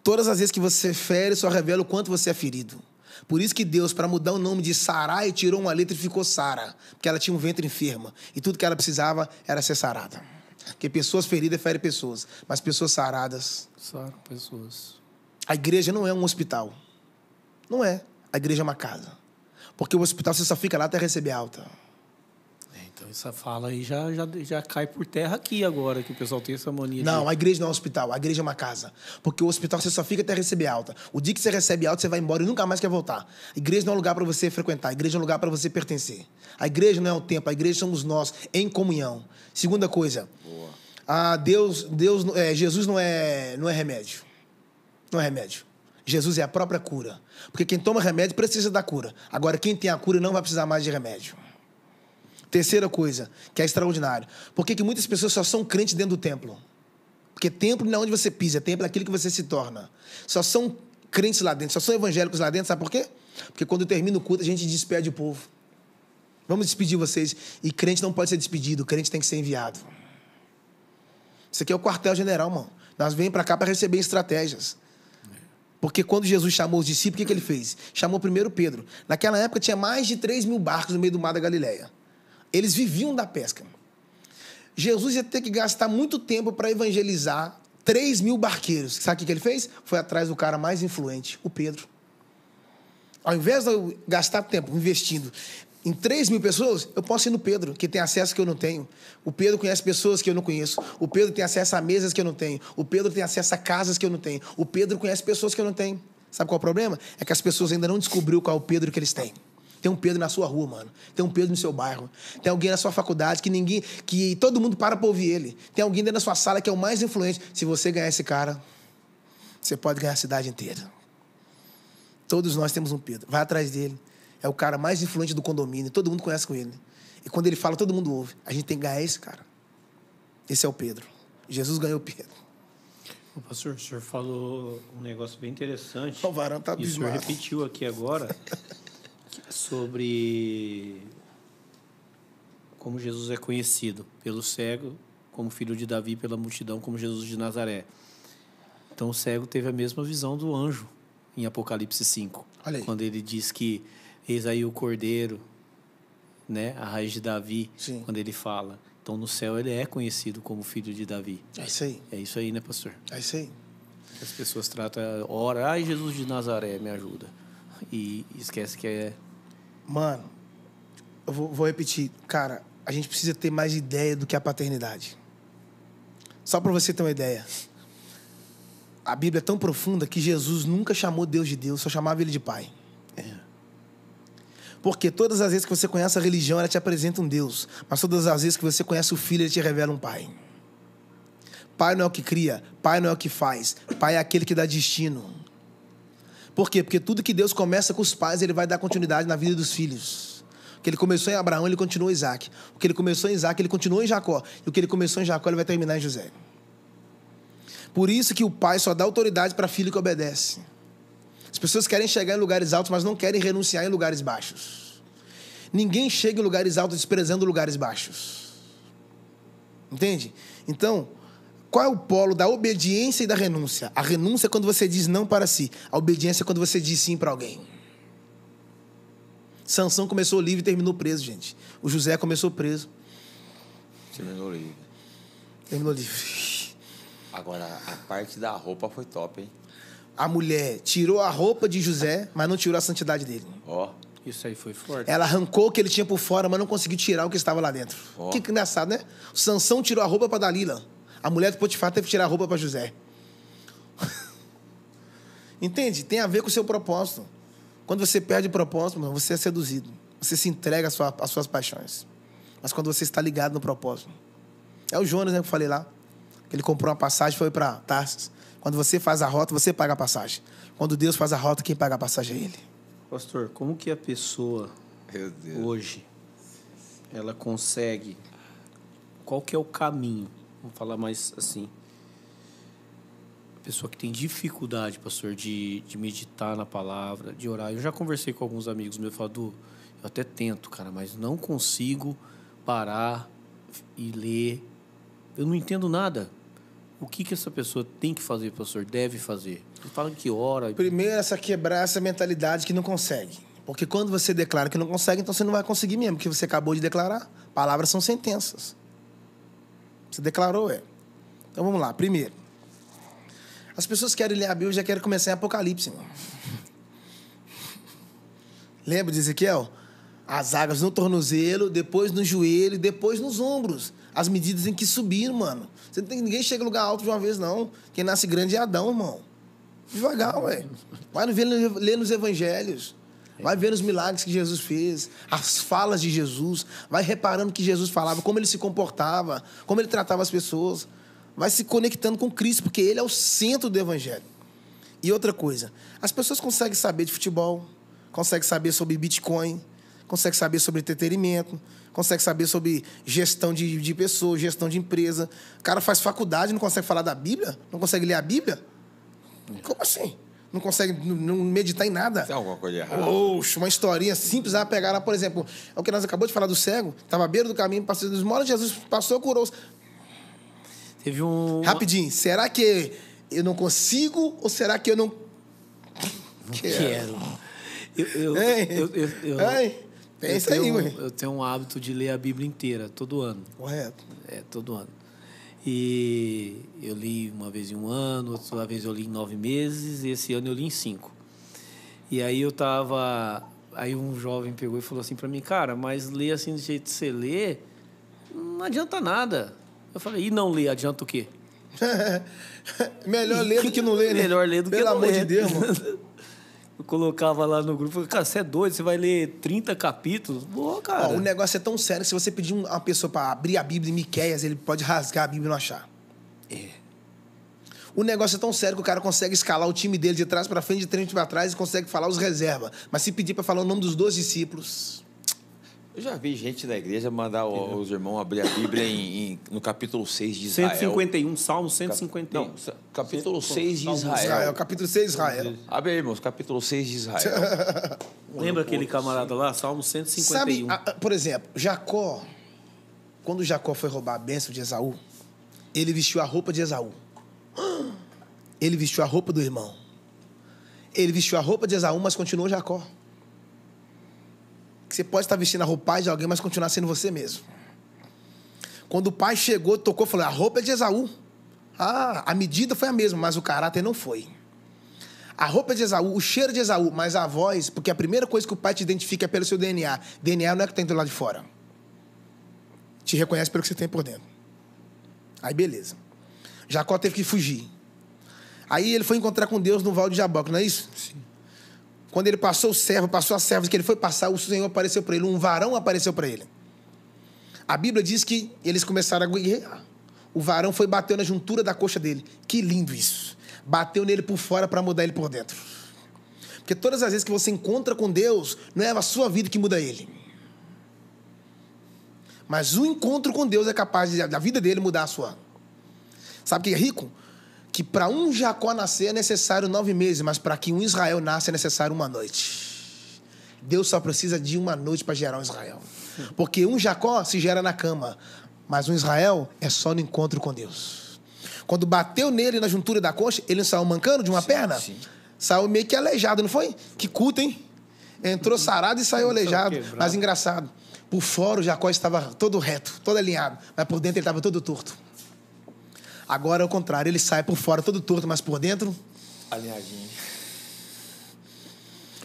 Todas as vezes que você fere, só revela o quanto você é ferido. Por isso que Deus, para mudar o nome de Sarai, tirou uma letra e ficou Sara. Porque ela tinha um ventre enferma. E tudo que ela precisava era ser sarada. Porque pessoas feridas ferem pessoas. Mas pessoas saradas... Saram pessoas. A igreja não é um hospital. Não é. A igreja é uma casa. Porque o hospital você só fica lá até receber alta. Então essa fala aí já cai por terra aqui agora, que o pessoal tem essa mania. Não, a igreja não é um hospital. A igreja é uma casa. Porque o hospital você só fica até receber alta. O dia que você recebe alta, você vai embora e nunca mais quer voltar. A igreja não é um lugar para você frequentar. A igreja é um lugar para você pertencer. A igreja não é o templo. A igreja somos nós, em comunhão. Segunda coisa. Boa. Jesus não é remédio. Não é remédio. Jesus é a própria cura. Porque quem toma remédio precisa da cura. Agora, quem tem a cura não vai precisar mais de remédio. Terceira coisa, que é extraordinário. Por que muitas pessoas só são crentes dentro do templo? Porque templo não é onde você pisa, templo é aquilo que você se torna. Só são crentes lá dentro, só são evangélicos lá dentro, sabe por quê? Porque quando termina o culto, a gente despede o povo. Vamos despedir vocês. E crente não pode ser despedido, crente tem que ser enviado. Isso aqui é o quartel-general, mano. Nós vemos para cá para receber estratégias. Porque quando Jesus chamou os discípulos, o que ele fez? Chamou primeiro Pedro. Naquela época tinha mais de 3.000 barcos no meio do mar da Galileia. Eles viviam da pesca. Jesus ia ter que gastar muito tempo para evangelizar 3.000 barqueiros. Sabe o que ele fez? Foi atrás do cara mais influente, o Pedro. Ao invés de eu gastar tempo investindo em 3.000 pessoas, eu posso ir no Pedro, que tem acesso que eu não tenho. O Pedro conhece pessoas que eu não conheço. O Pedro tem acesso a mesas que eu não tenho. O Pedro tem acesso a casas que eu não tenho. O Pedro conhece pessoas que eu não tenho. Sabe qual é o problema? É que as pessoas ainda não descobriram qual é o Pedro que eles têm. Tem um Pedro na sua rua, mano. Tem um Pedro no seu bairro. Tem alguém na sua faculdade que todo mundo para ouvir ele. Tem alguém dentro da sua sala que é o mais influente. Se você ganhar esse cara, você pode ganhar a cidade inteira. Todos nós temos um Pedro. Vai atrás dele. É o cara mais influente do condomínio. Todo mundo conhece com ele. E quando ele fala, todo mundo ouve. A gente tem que ganhar esse cara. Esse é o Pedro. Jesus ganhou o Pedro. Pastor, o senhor falou um negócio bem interessante. O varão tá abismado. E o senhor repetiu aqui agora sobre como Jesus é conhecido pelo cego, como filho de Davi, pela multidão, como Jesus de Nazaré. Então o cego teve a mesma visão do anjo em Apocalipse 5. Olha aí. Quando ele diz que eis aí o Cordeiro, né, a raiz de Davi. Sim. Quando ele fala. Então no céu ele é conhecido como filho de Davi. É isso aí. É isso aí, né, pastor? É isso aí. As pessoas tratam, ora, ai Jesus de Nazaré, me ajuda. E esquece que é... Mano, eu vou repetir. Cara, a gente precisa ter mais ideia do que a paternidade. Só para você ter uma ideia. A Bíblia é tão profunda que Jesus nunca chamou Deus de Deus, só chamava ele de Pai. Porque todas as vezes que você conhece a religião, ela te apresenta um Deus. Mas todas as vezes que você conhece o Filho, ele te revela um Pai. Pai não é o que cria, Pai não é o que faz. Pai é aquele que dá destino. Por quê? Porque tudo que Deus começa com os pais, ele vai dar continuidade na vida dos filhos. O que ele começou em Abraão, ele continuou em Isaac. O que ele começou em Isaac, ele continuou em Jacó. E o que ele começou em Jacó, ele vai terminar em José. Por isso que o pai só dá autoridade para filho que obedece. As pessoas querem chegar em lugares altos, mas não querem renunciar em lugares baixos. Ninguém chega em lugares altos desprezando lugares baixos. Entende? Então, qual é o polo da obediência e da renúncia? A renúncia é quando você diz não para si. A obediência é quando você diz sim para alguém. Sansão começou livre e terminou preso, gente. O José começou preso. Terminou livre. Terminou livre. Agora, a parte da roupa foi top, hein? A mulher tirou a roupa de José, mas não tirou a santidade dele. Ó. Isso aí foi forte. Ela arrancou o que ele tinha por fora, mas não conseguiu tirar o que estava lá dentro. Ó. Que engraçado, né? O Sansão tirou a roupa para Dalila. A mulher do Potifar teve que tirar a roupa para José. Entende? Tem a ver com o seu propósito. Quando você perde o propósito, você é seduzido. Você se entrega às suas paixões. Mas quando você está ligado no propósito. É o Jonas, né, que eu falei lá. Que ele comprou uma passagem e foi para Tarsis. Quando você faz a rota, você paga a passagem. Quando Deus faz a rota, quem paga a passagem é Ele. Pastor, como que a pessoa hoje, ela consegue... Qual que é o caminho? Vamos falar mais assim. A pessoa que tem dificuldade, pastor, de meditar na palavra, de orar. Eu já conversei com alguns amigos meus, eu eu até tento, cara, mas não consigo parar e ler. Eu não entendo nada. O que essa pessoa tem que fazer, pastor? Deve fazer? Ele fala que ora... Primeiro, quebrar essa mentalidade que não consegue. Porque quando você declara que não consegue, então você não vai conseguir mesmo, porque você acabou de declarar. Palavras são sentenças. Você declarou, Então vamos lá. Primeiro, as pessoas querem ler a Bíblia e já querem começar em Apocalipse, mano. Lembra de Ezequiel? As águas no tornozelo, depois no joelho, depois nos ombros. As medidas em que subiram, mano. Ninguém chega em lugar alto de uma vez, não. Quem nasce grande é Adão, irmão. Devagar, ué. Vai ler nos evangelhos. Vai ver os milagres que Jesus fez. As falas de Jesus. Vai reparando que Jesus falava, como ele se comportava, como ele tratava as pessoas. Vai se conectando com Cristo, porque ele é o centro do evangelho. E outra coisa, as pessoas conseguem saber de futebol, conseguem saber sobre Bitcoin, conseguem saber sobre entretenimento, conseguem saber sobre gestão de pessoas, gestão de empresa. O cara faz faculdade, não consegue falar da Bíblia? Não consegue ler a Bíblia? Como assim? Não consegue não meditar em nada? Tem alguma coisa errada. Oxe, uma historinha simples, pegar lá, por exemplo, é o que nós acabamos de falar do cego, estava à beira do caminho, passou dos molas, Jesus passou, curou. Teve um... Rapidinho, será que eu não consigo ou será que eu não quero? Pensa aí, ué. Eu tenho um hábito de ler a Bíblia inteira, todo ano. Correto. Todo ano. E eu li uma vez em um ano, outra vez eu li em 9 meses, e esse ano eu li em 5. E aí aí um jovem pegou e falou assim para mim, cara, mas ler assim do jeito que você lê, não adianta nada. Eu falei, e não ler, adianta o quê? Melhor ler do que não ler, né? Melhor ler do que não ler. Pelo amor de Deus, mano. Eu colocava lá no grupo, falei, cara, você é doido, você vai ler 30 capítulos? Boa, cara. O negócio é tão sério que se você pedir uma pessoa para abrir a Bíblia em Miqueias, ele pode rasgar a Bíblia e não achar. O negócio é tão sério que o cara consegue escalar o time dele de trás para frente, de frente para trás e consegue falar os reservas. Mas se pedir para falar o nome dos 12 discípulos... Eu já vi gente da igreja mandar os irmãos abrir a Bíblia no capítulo 6 de Israel. 151, Salmo 151. Não, capítulo 6 de Israel. Capítulo 6 de Israel. Abre aí, irmãos, capítulo 6 de Israel. Lembra aquele camarada lá? Salmo 151. Sabe, por exemplo, Jacó, quando Jacó foi roubar a bênção de Esaú, ele vestiu a roupa de Esaú. Ele vestiu a roupa do irmão. Ele vestiu a roupa de Esaú, mas continuou Jacó. Você pode estar vestindo a roupagem de alguém, mas continuar sendo você mesmo. Quando o pai chegou, tocou, falou, a roupa é de Esaú. A medida foi a mesma, mas o caráter não foi. A roupa é de Esaú, o cheiro é de Esaú, mas a voz, porque a primeira coisa que o pai te identifica é pelo seu DNA. DNA não é o que tem do lado de fora. Te reconhece pelo que você tem por dentro. Aí, beleza. Jacó teve que fugir. Aí ele foi encontrar com Deus no Val de Jaboque, não é isso? Sim. Quando ele passou as servas que ele foi passar, o Senhor apareceu para ele, um varão apareceu para ele. A Bíblia diz que eles começaram a guerrear. O varão foi e bateu na juntura da coxa dele. Que lindo isso. Bateu nele por fora para mudar ele por dentro. Porque todas as vezes que você encontra com Deus, não é a sua vida que muda ele. Mas o encontro com Deus é capaz da vida dele mudar a sua. Sabe o que é rico? Que para um Jacó nascer é necessário 9 meses, mas para que um Israel nasça é necessário 1 noite. Deus só precisa de 1 noite para gerar um Israel. Porque um Jacó se gera na cama, mas um Israel é só no encontro com Deus. Quando bateu nele na juntura da coxa, ele não saiu mancando de uma perna? Sim. Saiu meio que aleijado, não foi? Que culto, hein? Entrou sarado e saiu aleijado. Mas engraçado, por fora o Jacó estava todo reto, todo alinhado, mas por dentro ele estava todo torto. Agora é o contrário, ele sai por fora todo torto, mas por dentro... alinhadinho.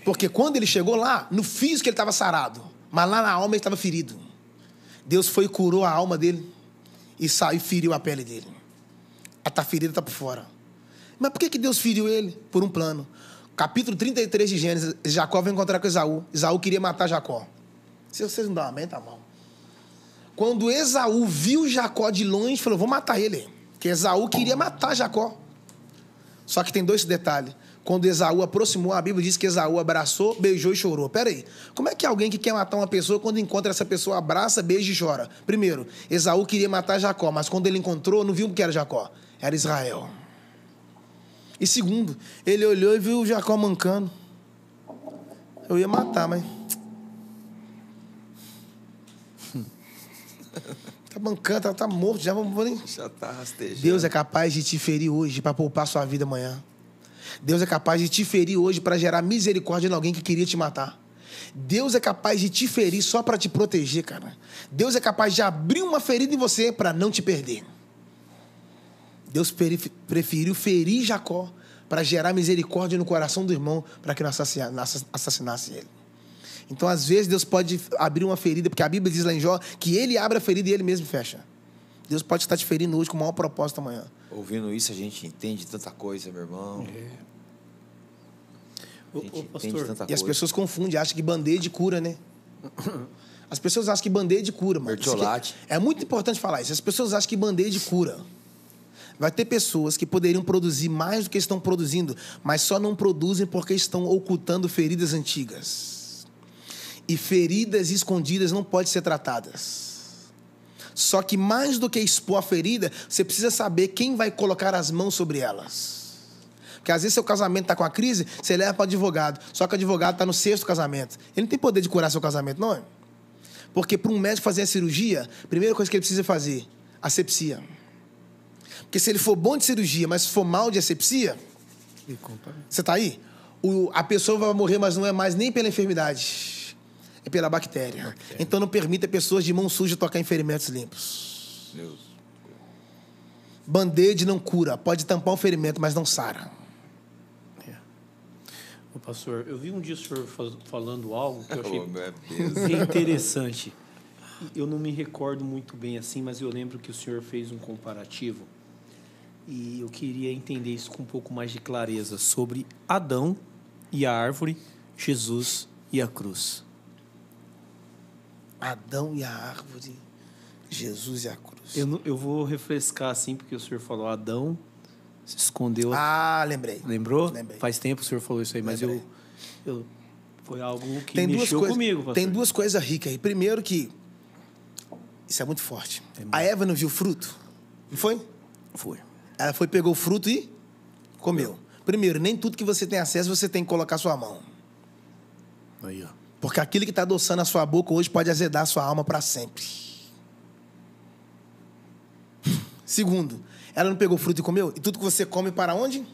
Porque quando ele chegou lá, no físico ele estava sarado, mas lá na alma ele estava ferido. Deus foi e curou a alma dele e saiu e feriu a pele dele. A ferida está por fora. Mas por que Deus feriu ele? Por um plano. Capítulo 33 de Gênesis, Jacó vai encontrar com Esaú. Esaú queria matar Jacó. Se vocês não dão amém, tá bom. Quando Esaú viu Jacó de longe, falou, vou matar ele. Porque Esaú queria matar Jacó. Só que tem 2 detalhes. Quando Esaú aproximou, a Bíblia diz que Esaú abraçou, beijou e chorou. Pera aí, como é que alguém que quer matar uma pessoa, quando encontra essa pessoa, abraça, beija e chora? Primeiro, Esaú queria matar Jacó, mas quando ele encontrou, não viu o que era Jacó. Era Israel. E segundo, ele olhou e viu Jacó mancando. Eu ia matar, mas... Tá mancando, tá morto, já vamos nem... Já tá rastejando. Deus é capaz de te ferir hoje para poupar sua vida amanhã. Deus é capaz de te ferir hoje para gerar misericórdia em alguém que queria te matar. Deus é capaz de te ferir só para te proteger, cara. Deus é capaz de abrir uma ferida em você para não te perder. Deus preferiu ferir Jacó para gerar misericórdia no coração do irmão para que não assassinasse ele. Então, às vezes, Deus pode abrir uma ferida, porque a Bíblia diz lá em Jó que ele abre a ferida e ele mesmo fecha. Deus pode estar te ferindo hoje com o maior propósito amanhã. Ouvindo isso, a gente entende tanta coisa, meu irmão. Pastor, e as pessoas confundem, acham que band-aid cura, né? As pessoas acham que band-aid cura, mano. Mertiolate. É muito importante falar isso. As pessoas acham que band-aid cura. Vai ter pessoas que poderiam produzir mais do que estão produzindo, mas só não produzem porque estão ocultando feridas antigas. E feridas escondidas não podem ser tratadas. Só que mais do que expor a ferida, você precisa saber quem vai colocar as mãos sobre elas. Porque às vezes seu casamento está com a crise, você leva para o advogado. Só que o advogado está no 6º casamento. Ele não tem poder de curar seu casamento, não é? Porque para um médico fazer a cirurgia, a primeira coisa que ele precisa fazer, asepsia. Porque se ele for bom de cirurgia, mas for mal de asepsia, você está aí? A pessoa vai morrer, mas não é mais nem pela enfermidade, é pela bactéria. Então não permita pessoas de mão suja tocar em ferimentos limpos. Deus. Band-aid não cura, pode tampar um ferimento, mas não sara. Ô, pastor, eu vi um dia o senhor falando algo que eu achei Oh, bem interessante. Eu não me recordo muito bem assim, mas eu lembro que o senhor fez um comparativo e eu queria entender isso com um pouco mais de clareza sobre Adão e a árvore, Jesus e a cruz. Adão e a árvore, Jesus e a cruz. Eu vou refrescar assim, porque o senhor falou Adão se escondeu. Ah, lembrei. Lembrou? Lembrei. Faz tempo o senhor falou isso aí, mas Lembrei. foi algo que Tem mexeu comigo, pastor. Tem duas coisas ricas aí. Primeiro que, isso é muito forte. A Eva não viu o fruto? Não foi? Foi. Ela foi, pegou o fruto e comeu. Primeiro, nem tudo que você tem acesso, você tem que colocar sua mão. Aí, ó. Porque aquilo que está adoçando a sua boca hoje pode azedar a sua alma para sempre. Segundo, ela não pegou o fruto e comeu? E tudo que você come para onde?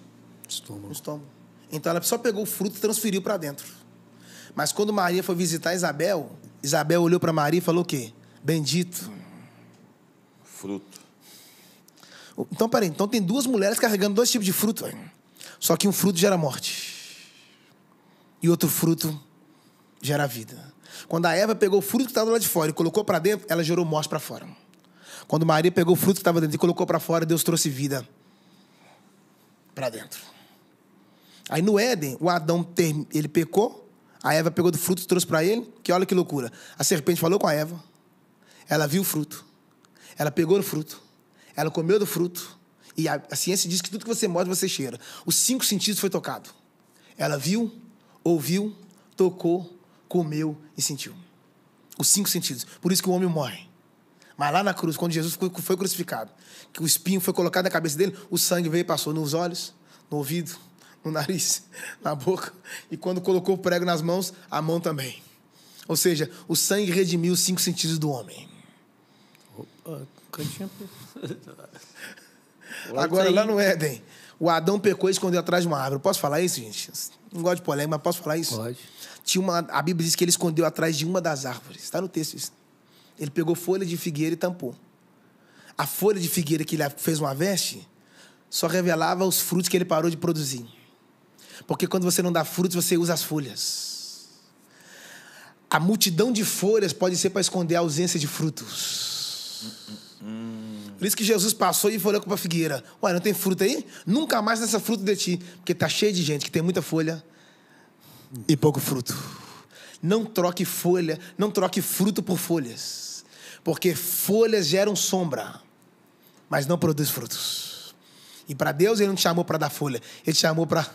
Estômago. No estômago. Então ela só pegou o fruto e transferiu para dentro. Mas quando Maria foi visitar Isabel, Isabel olhou para Maria e falou o quê? Bendito. Fruto. Então, peraí. Então tem duas mulheres carregando 2 tipos de fruto. Véio. Só que um fruto gera morte. E outro fruto gera vida. Quando a Eva pegou o fruto que estava lá de fora e colocou para dentro, ela gerou morte para fora. Quando Maria pegou o fruto que estava dentro e colocou para fora, Deus trouxe vida para dentro. Aí no Éden, o Adão, ele pecou, a Eva pegou do fruto e trouxe para ele, que olha que loucura. A serpente falou com a Eva, ela viu o fruto, ela pegou no fruto, ela comeu do fruto, e a ciência diz que tudo que você morde, você cheira. Os 5 sentidos foi tocado. Ela viu, ouviu, tocou, comeu e sentiu. Os 5 sentidos. Por isso que o homem morre. Mas lá na cruz, quando Jesus foi crucificado, que o espinho foi colocado na cabeça dele, o sangue veio e passou nos olhos, no ouvido, no nariz, na boca. E quando colocou o prego nas mãos, a mão também. Ou seja, o sangue redimiu os 5 sentidos do homem. Opa, cantinha. Agora, lá no Éden, o Adão pecou e escondeu atrás de uma árvore. Posso falar isso, gente? Não gosto de polêmica, mas posso falar isso? Pode. A Bíblia diz que ele escondeu atrás de uma das árvores. Está no texto isso. Ele pegou folha de figueira e tampou. A folha de figueira que ele fez uma veste só revelava os frutos que ele parou de produzir. Porque quando você não dá frutos, você usa as folhas. A multidão de folhas pode ser para esconder a ausência de frutos. Por isso que Jesus passou e falou com a figueira: ué, não tem fruta aí? Nunca mais nessa fruta de ti. Porque está cheio de gente que tem muita folha e pouco fruto. Não troque folha, não troque fruto por folhas. Porque folhas geram sombra, mas não produz frutos. E para Deus, Ele não te chamou para dar folha. Ele te chamou para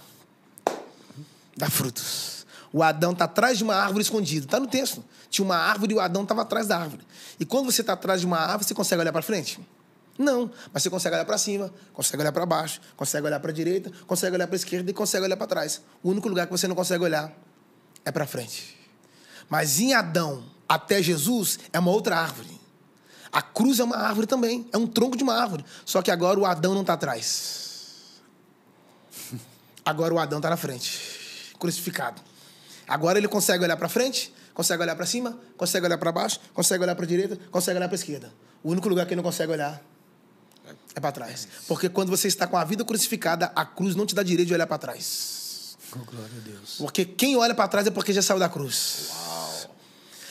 dar frutos. O Adão está atrás de uma árvore escondido. Está no texto. Tinha uma árvore e o Adão estava atrás da árvore. E quando você está atrás de uma árvore, você consegue olhar para frente? Não. Mas você consegue olhar para cima, consegue olhar para baixo, consegue olhar para a direita, consegue olhar para a esquerda e consegue olhar para trás. O único lugar que você não consegue olhar é para frente. Mas em Adão até Jesus é uma outra árvore. A cruz é uma árvore também. É um tronco de uma árvore. Só que agora o Adão não está atrás. Agora o Adão está na frente. Crucificado. Agora ele consegue olhar para frente, consegue olhar para cima, consegue olhar para baixo, consegue olhar para a direita, consegue olhar para a esquerda. O único lugar que ele não consegue olhar é para trás. Porque quando você está com a vida crucificada, a cruz não te dá direito de olhar para trás. Oh, glória a Deus. Porque quem olha para trás é porque já saiu da cruz.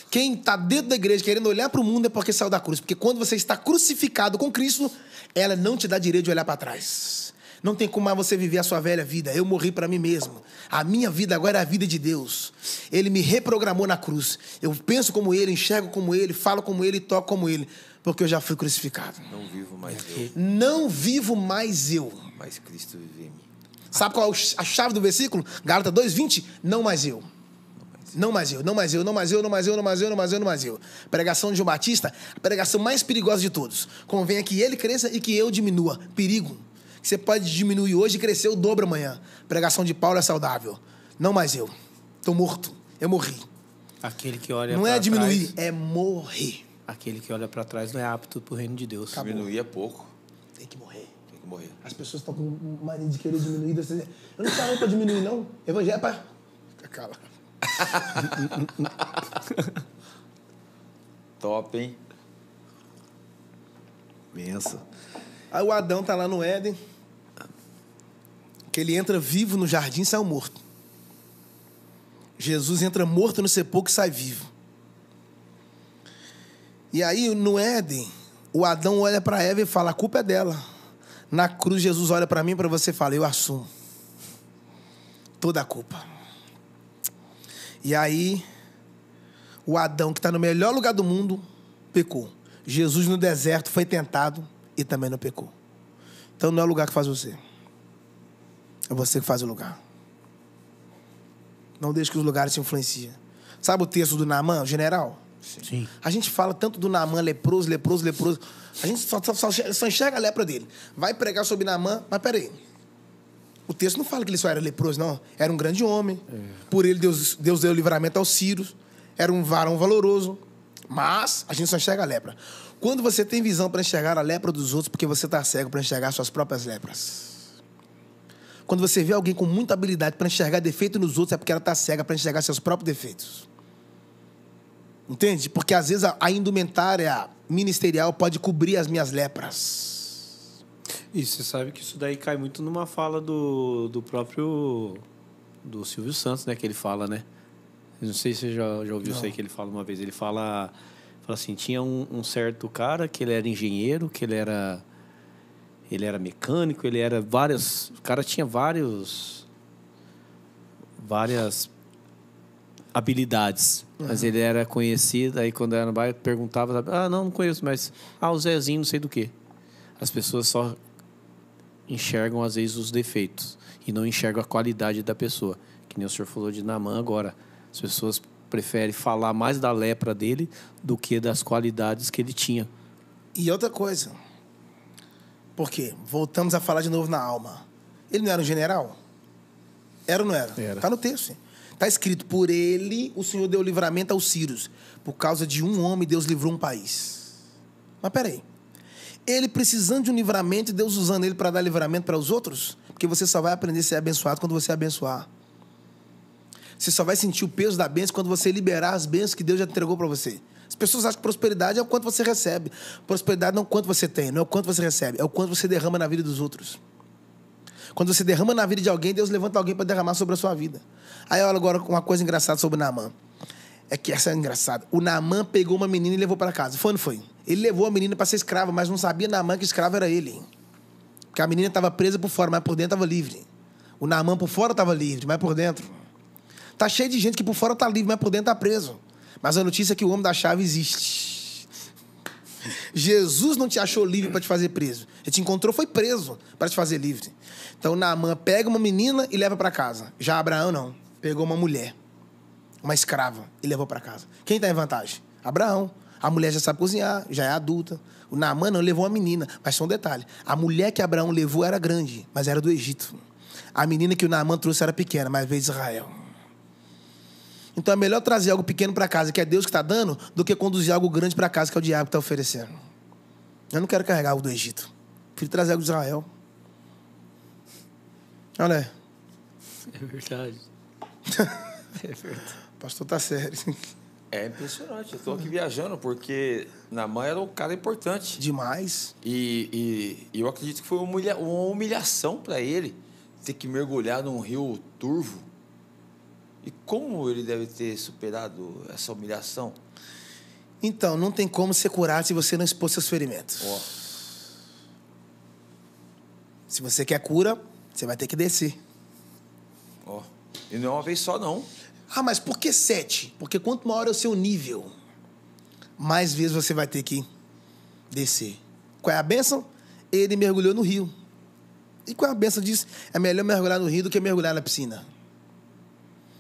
Quem está dentro da igreja querendo olhar para o mundo é porque saiu da cruz. Porque quando você está crucificado com Cristo, ela não te dá direito de olhar para trás. Não tem como mais você viver a sua velha vida. Eu morri para mim mesmo. A minha vida agora é a vida de Deus. Ele me reprogramou na cruz. Eu penso como Ele, enxergo como Ele, falo como Ele, toco como Ele. porque eu já fui crucificado. Não vivo mais eu, Não vivo mais eu. mas Cristo vive em mim. Sabe qual é a chave do versículo? Gálatas 2:20. Não mais eu. Não mais eu, não mais eu, não mais eu, não mais eu, não mais eu, não mais eu, não mais eu. Pregação de João Batista, a pregação mais perigosa de todos. Convenha que ele cresça e que eu diminua. Perigo. Você pode diminuir hoje e crescer o dobro amanhã. Pregação de Paulo é saudável. Não mais eu. Estou morto. Eu morri. Aquele que olha Não pra é diminuir, trás, é morrer. aquele que olha para trás não é apto pro reino de Deus. Acabou. Diminuir é pouco. Tem que morrer. Tem que morrer. As pessoas estão com mania de querer diminuir. Eu não falo para diminuir, não. Evangelho é para... Cala. Top, hein? Benção. Aí o Adão tá lá no Éden, que ele entra vivo no jardim e sai morto. Jesus entra morto no sepulcro e sai vivo. E aí, no Éden, o Adão olha para Eva e fala, a culpa é dela. Na cruz, Jesus olha para mim e para você e fala, eu assumo toda a culpa. E aí, o Adão, que está no melhor lugar do mundo, pecou. Jesus, no deserto, foi tentado e também não pecou. Então, não é o lugar que faz você. É você que faz o lugar. Não deixe que os lugares te influenciem. Sabe o texto do Naamã, o general? Sim. A gente fala tanto do Naamã, leproso, leproso, leproso. A gente só enxerga a lepra dele. Vai pregar sobre Naamã, mas peraí. O texto não fala que ele só era leproso, não. Era um grande homem. Por ele, Deus deu livramento aos sírios. Era um varão valoroso. Mas a gente só enxerga a lepra. Quando você tem visão para enxergar a lepra dos outros, porque você está cego para enxergar suas próprias lepras. Quando você vê alguém com muita habilidade para enxergar defeito nos outros, é porque ela está cega para enxergar seus próprios defeitos. Entende? Porque às vezes a indumentária ministerial pode cobrir as minhas lepras. E você sabe que isso daí cai muito numa fala do próprio... do Silvio Santos, né? Que ele fala, né? Não sei se você já ouviu isso aí que ele fala uma vez. Ele fala assim, tinha um certo cara que ele era engenheiro, que ele era mecânico, ele era várias... O cara tinha várias habilidades, mas ele era conhecido, aí quando era no bairro, perguntava, não conheço, mas, o Zezinho, não sei do quê. As pessoas só enxergam, às vezes, os defeitos e não enxergam a qualidade da pessoa. Que nem o senhor falou de Naamã agora. As pessoas preferem falar mais da lepra dele do que das qualidades que ele tinha. E outra coisa... Por quê? Voltamos a falar de novo na alma. Ele não era um general? Era ou não era? Era. Está no texto. Está escrito, por ele o Senhor deu livramento aos sírios. Por causa de um homem, Deus livrou um país. Mas peraí. Ele precisando de um livramento e Deus usando ele para dar livramento para os outros? Porque você só vai aprender a ser abençoado quando você abençoar. Você só vai sentir o peso da bênção quando você liberar as bênçãos que Deus já entregou para você. As pessoas acham que prosperidade é o quanto você recebe. Prosperidade não é o quanto você tem, não é o quanto você recebe, é o quanto você derrama na vida dos outros. Quando você derrama na vida de alguém, Deus levanta alguém para derramar sobre a sua vida. Aí olha agora uma coisa engraçada sobre o Naamã. É que essa é engraçada. O Naamã pegou uma menina e levou para casa. Foi ou não foi? Ele levou a menina para ser escrava, mas não sabia Naamã que escravo era ele. Porque a menina estava presa por fora, mas por dentro estava livre. O Naamã por fora estava livre, mas por dentro... Tá cheio de gente que por fora está livre, mas por dentro está preso. Mas a notícia é que o homem da chave existe. Jesus não te achou livre para te fazer preso. Ele te encontrou, foi preso para te fazer livre. Então, Naamã pega uma menina e leva para casa. Já Abraão, não. Pegou uma mulher, uma escrava, e levou para casa. Quem está em vantagem? Abraão. A mulher já sabe cozinhar, já é adulta. O Naamã não levou uma menina. Mas só um detalhe. A mulher que Abraão levou era grande, mas era do Egito. A menina que o Naamã trouxe era pequena, mas veio de Israel. Então é melhor trazer algo pequeno para casa, que é Deus que está dando, do que conduzir algo grande para casa, que é o diabo que está oferecendo. Eu não quero carregar algo do Egito. Prefiro trazer algo de Israel. Olha. É verdade. É verdade. O pastor tá sério. É impressionante. Eu estou aqui viajando porque Naamã era um cara importante. Demais. E eu acredito que foi uma humilhação para ele ter que mergulhar num rio turvo. E como ele deve ter superado essa humilhação? Então, não tem como ser curado se você não expor seus ferimentos. Se você quer cura, você vai ter que descer. E não é uma vez só, não. Mas por que 7? Porque quanto maior é o seu nível, mais vezes você vai ter que ir. descer. Qual é a bênção? Ele mergulhou no rio. E qual é a bênção disso? É melhor mergulhar no rio do que mergulhar na piscina.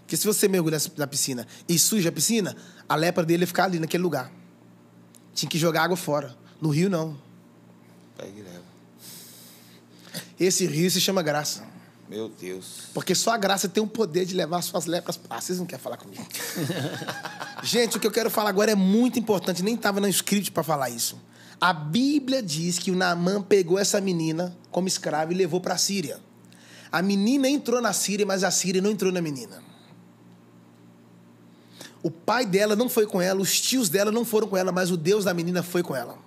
Porque se você mergulhar na piscina e suja a piscina, a lepra dele ia ficar ali, naquele lugar. Tinha que jogar água fora. No rio, não. Pega e leva. Esse rio se chama graça. Meu Deus. Porque só a graça tem o poder de levar suas lepras... Ah, vocês não querem falar comigo. Gente, o que eu quero falar agora é muito importante. Nem estava no script para falar isso. A Bíblia diz que o Naamã pegou essa menina como escrava e levou para a Síria. A menina entrou na Síria, mas a Síria não entrou na menina. O pai dela não foi com ela, os tios dela não foram com ela, mas o Deus da menina foi com ela.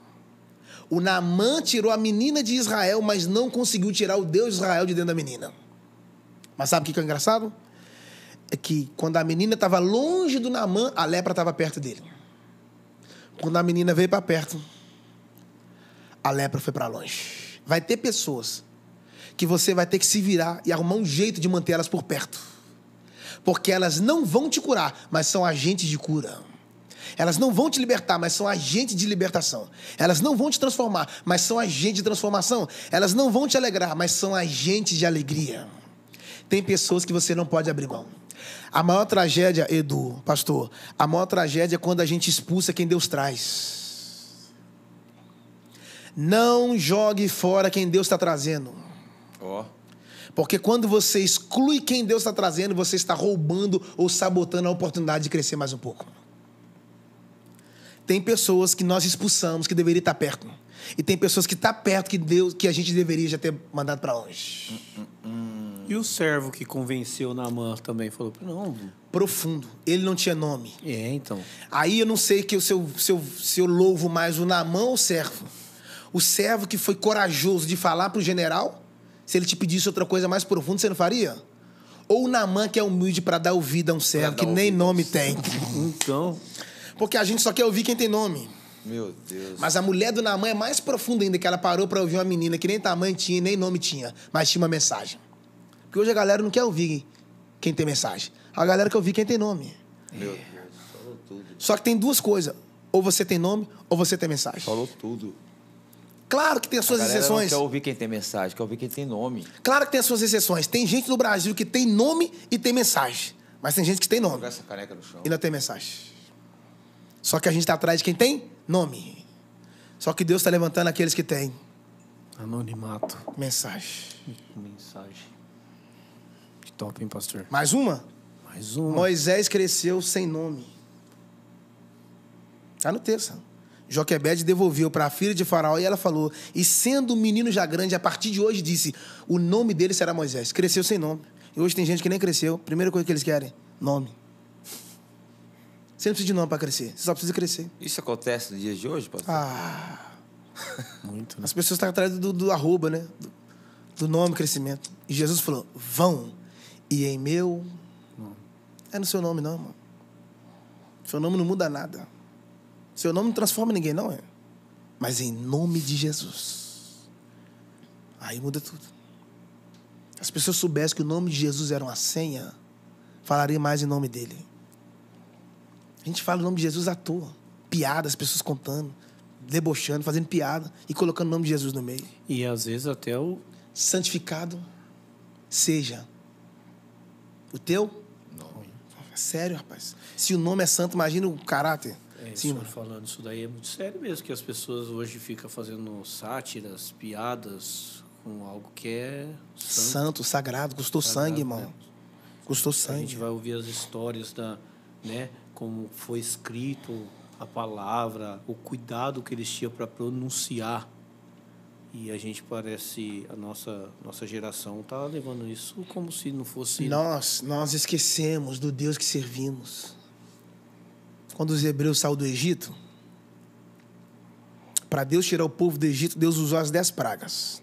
O Naamã tirou a menina de Israel, mas não conseguiu tirar o Deus de Israel de dentro da menina. Mas sabe o que é engraçado? É que quando a menina estava longe do Naamã, a lepra estava perto dele. Quando a menina veio para perto, a lepra foi para longe. Vai ter pessoas que você vai ter que se virar e arrumar um jeito de manter elas por perto. Porque elas não vão te curar, mas são agentes de cura. Elas não vão te libertar, mas são agentes de libertação. Elas não vão te transformar, mas são agentes de transformação. Elas não vão te alegrar, mas são agentes de alegria. Tem pessoas que você não pode abrir mão. A maior tragédia, Edu, pastor, a maior tragédia é quando a gente expulsa quem Deus traz. Não jogue fora quem Deus está trazendo. Ó. Porque quando você exclui quem Deus está trazendo, você está roubando ou sabotando a oportunidade de crescer mais um pouco. Tem pessoas que nós expulsamos que deveriam estar perto. E tem pessoas que estão perto que a gente deveria já ter mandado para longe. E o servo que convenceu Naamã também falou, não... Profundo. Ele não tinha nome. Então. Aí eu não sei que se eu louvo mais o Naamã ou o servo. O servo que foi corajoso de falar para o general, se ele te pedisse outra coisa mais profunda, você não faria? Ou o Naamã que é humilde para dar ouvido a um servo que nem nome tem. Então... Porque a gente só quer ouvir quem tem nome. Meu Deus. Mas a mulher do Naamã é mais profunda ainda, que ela parou para ouvir uma menina que nem tamanho tinha, nem nome tinha, mas tinha uma mensagem. Porque hoje a galera não quer ouvir quem tem mensagem. A galera quer ouvir quem tem nome. Meu Deus, falou tudo. Só que tem duas coisas. Ou você tem nome, ou você tem mensagem. Falou tudo. Claro que tem as suas exceções. Não quer ouvir quem tem mensagem, quer ouvir quem tem nome. Claro que tem as suas exceções. Tem gente no Brasil que tem nome e tem mensagem. Mas tem gente que tem nome. Jogar essa caneca no chão. E não tem mensagem. Só que a gente está atrás de quem tem nome. Só que Deus está levantando aqueles que têm anonimato. Mensagem. Mensagem. Que top, hein, pastor? Mais uma? Mais uma. Moisés cresceu sem nome. Está no texto. Joquebede devolveu para a filha de Faraó e ela falou, e sendo um menino já grande, a partir de hoje disse, o nome dele será Moisés. Cresceu sem nome. E hoje tem gente que nem cresceu. Primeira coisa que eles querem, nome. Você não precisa de nome para crescer. Você só precisa crescer. Isso acontece nos dias de hoje, pastor? Muito, né? As pessoas estão atrás do arroba, né? Do nome, crescimento. E Jesus falou, vão. E em meu... É no seu nome, não, mano. Seu nome não muda nada. Seu nome não transforma ninguém, não, é? Mas em nome de Jesus. Aí muda tudo. Se as pessoas soubessem que o nome de Jesus era uma senha, falaria mais em nome dele. A gente fala o nome de Jesus à toa. Piada, as pessoas contando, debochando, fazendo piada e colocando o nome de Jesus no meio. E às vezes até o... Santificado seja o teu Nome. Sério, rapaz. Se o nome é santo, imagina o caráter. Sim, mano. Falando isso daí é muito sério mesmo, que as pessoas hoje ficam fazendo sátiras, piadas com algo que é santo, sagrado, custou sangue, irmão. Né? Custou sangue. A gente vai ouvir as histórias da, né, como foi escrito a palavra, o cuidado que eles tinham para pronunciar. E a gente parece, a nossa geração tá levando isso como se não fosse... Nós esquecemos do Deus que servimos. Quando os hebreus saíram do Egito, para Deus tirar o povo do Egito, Deus usou as 10 pragas.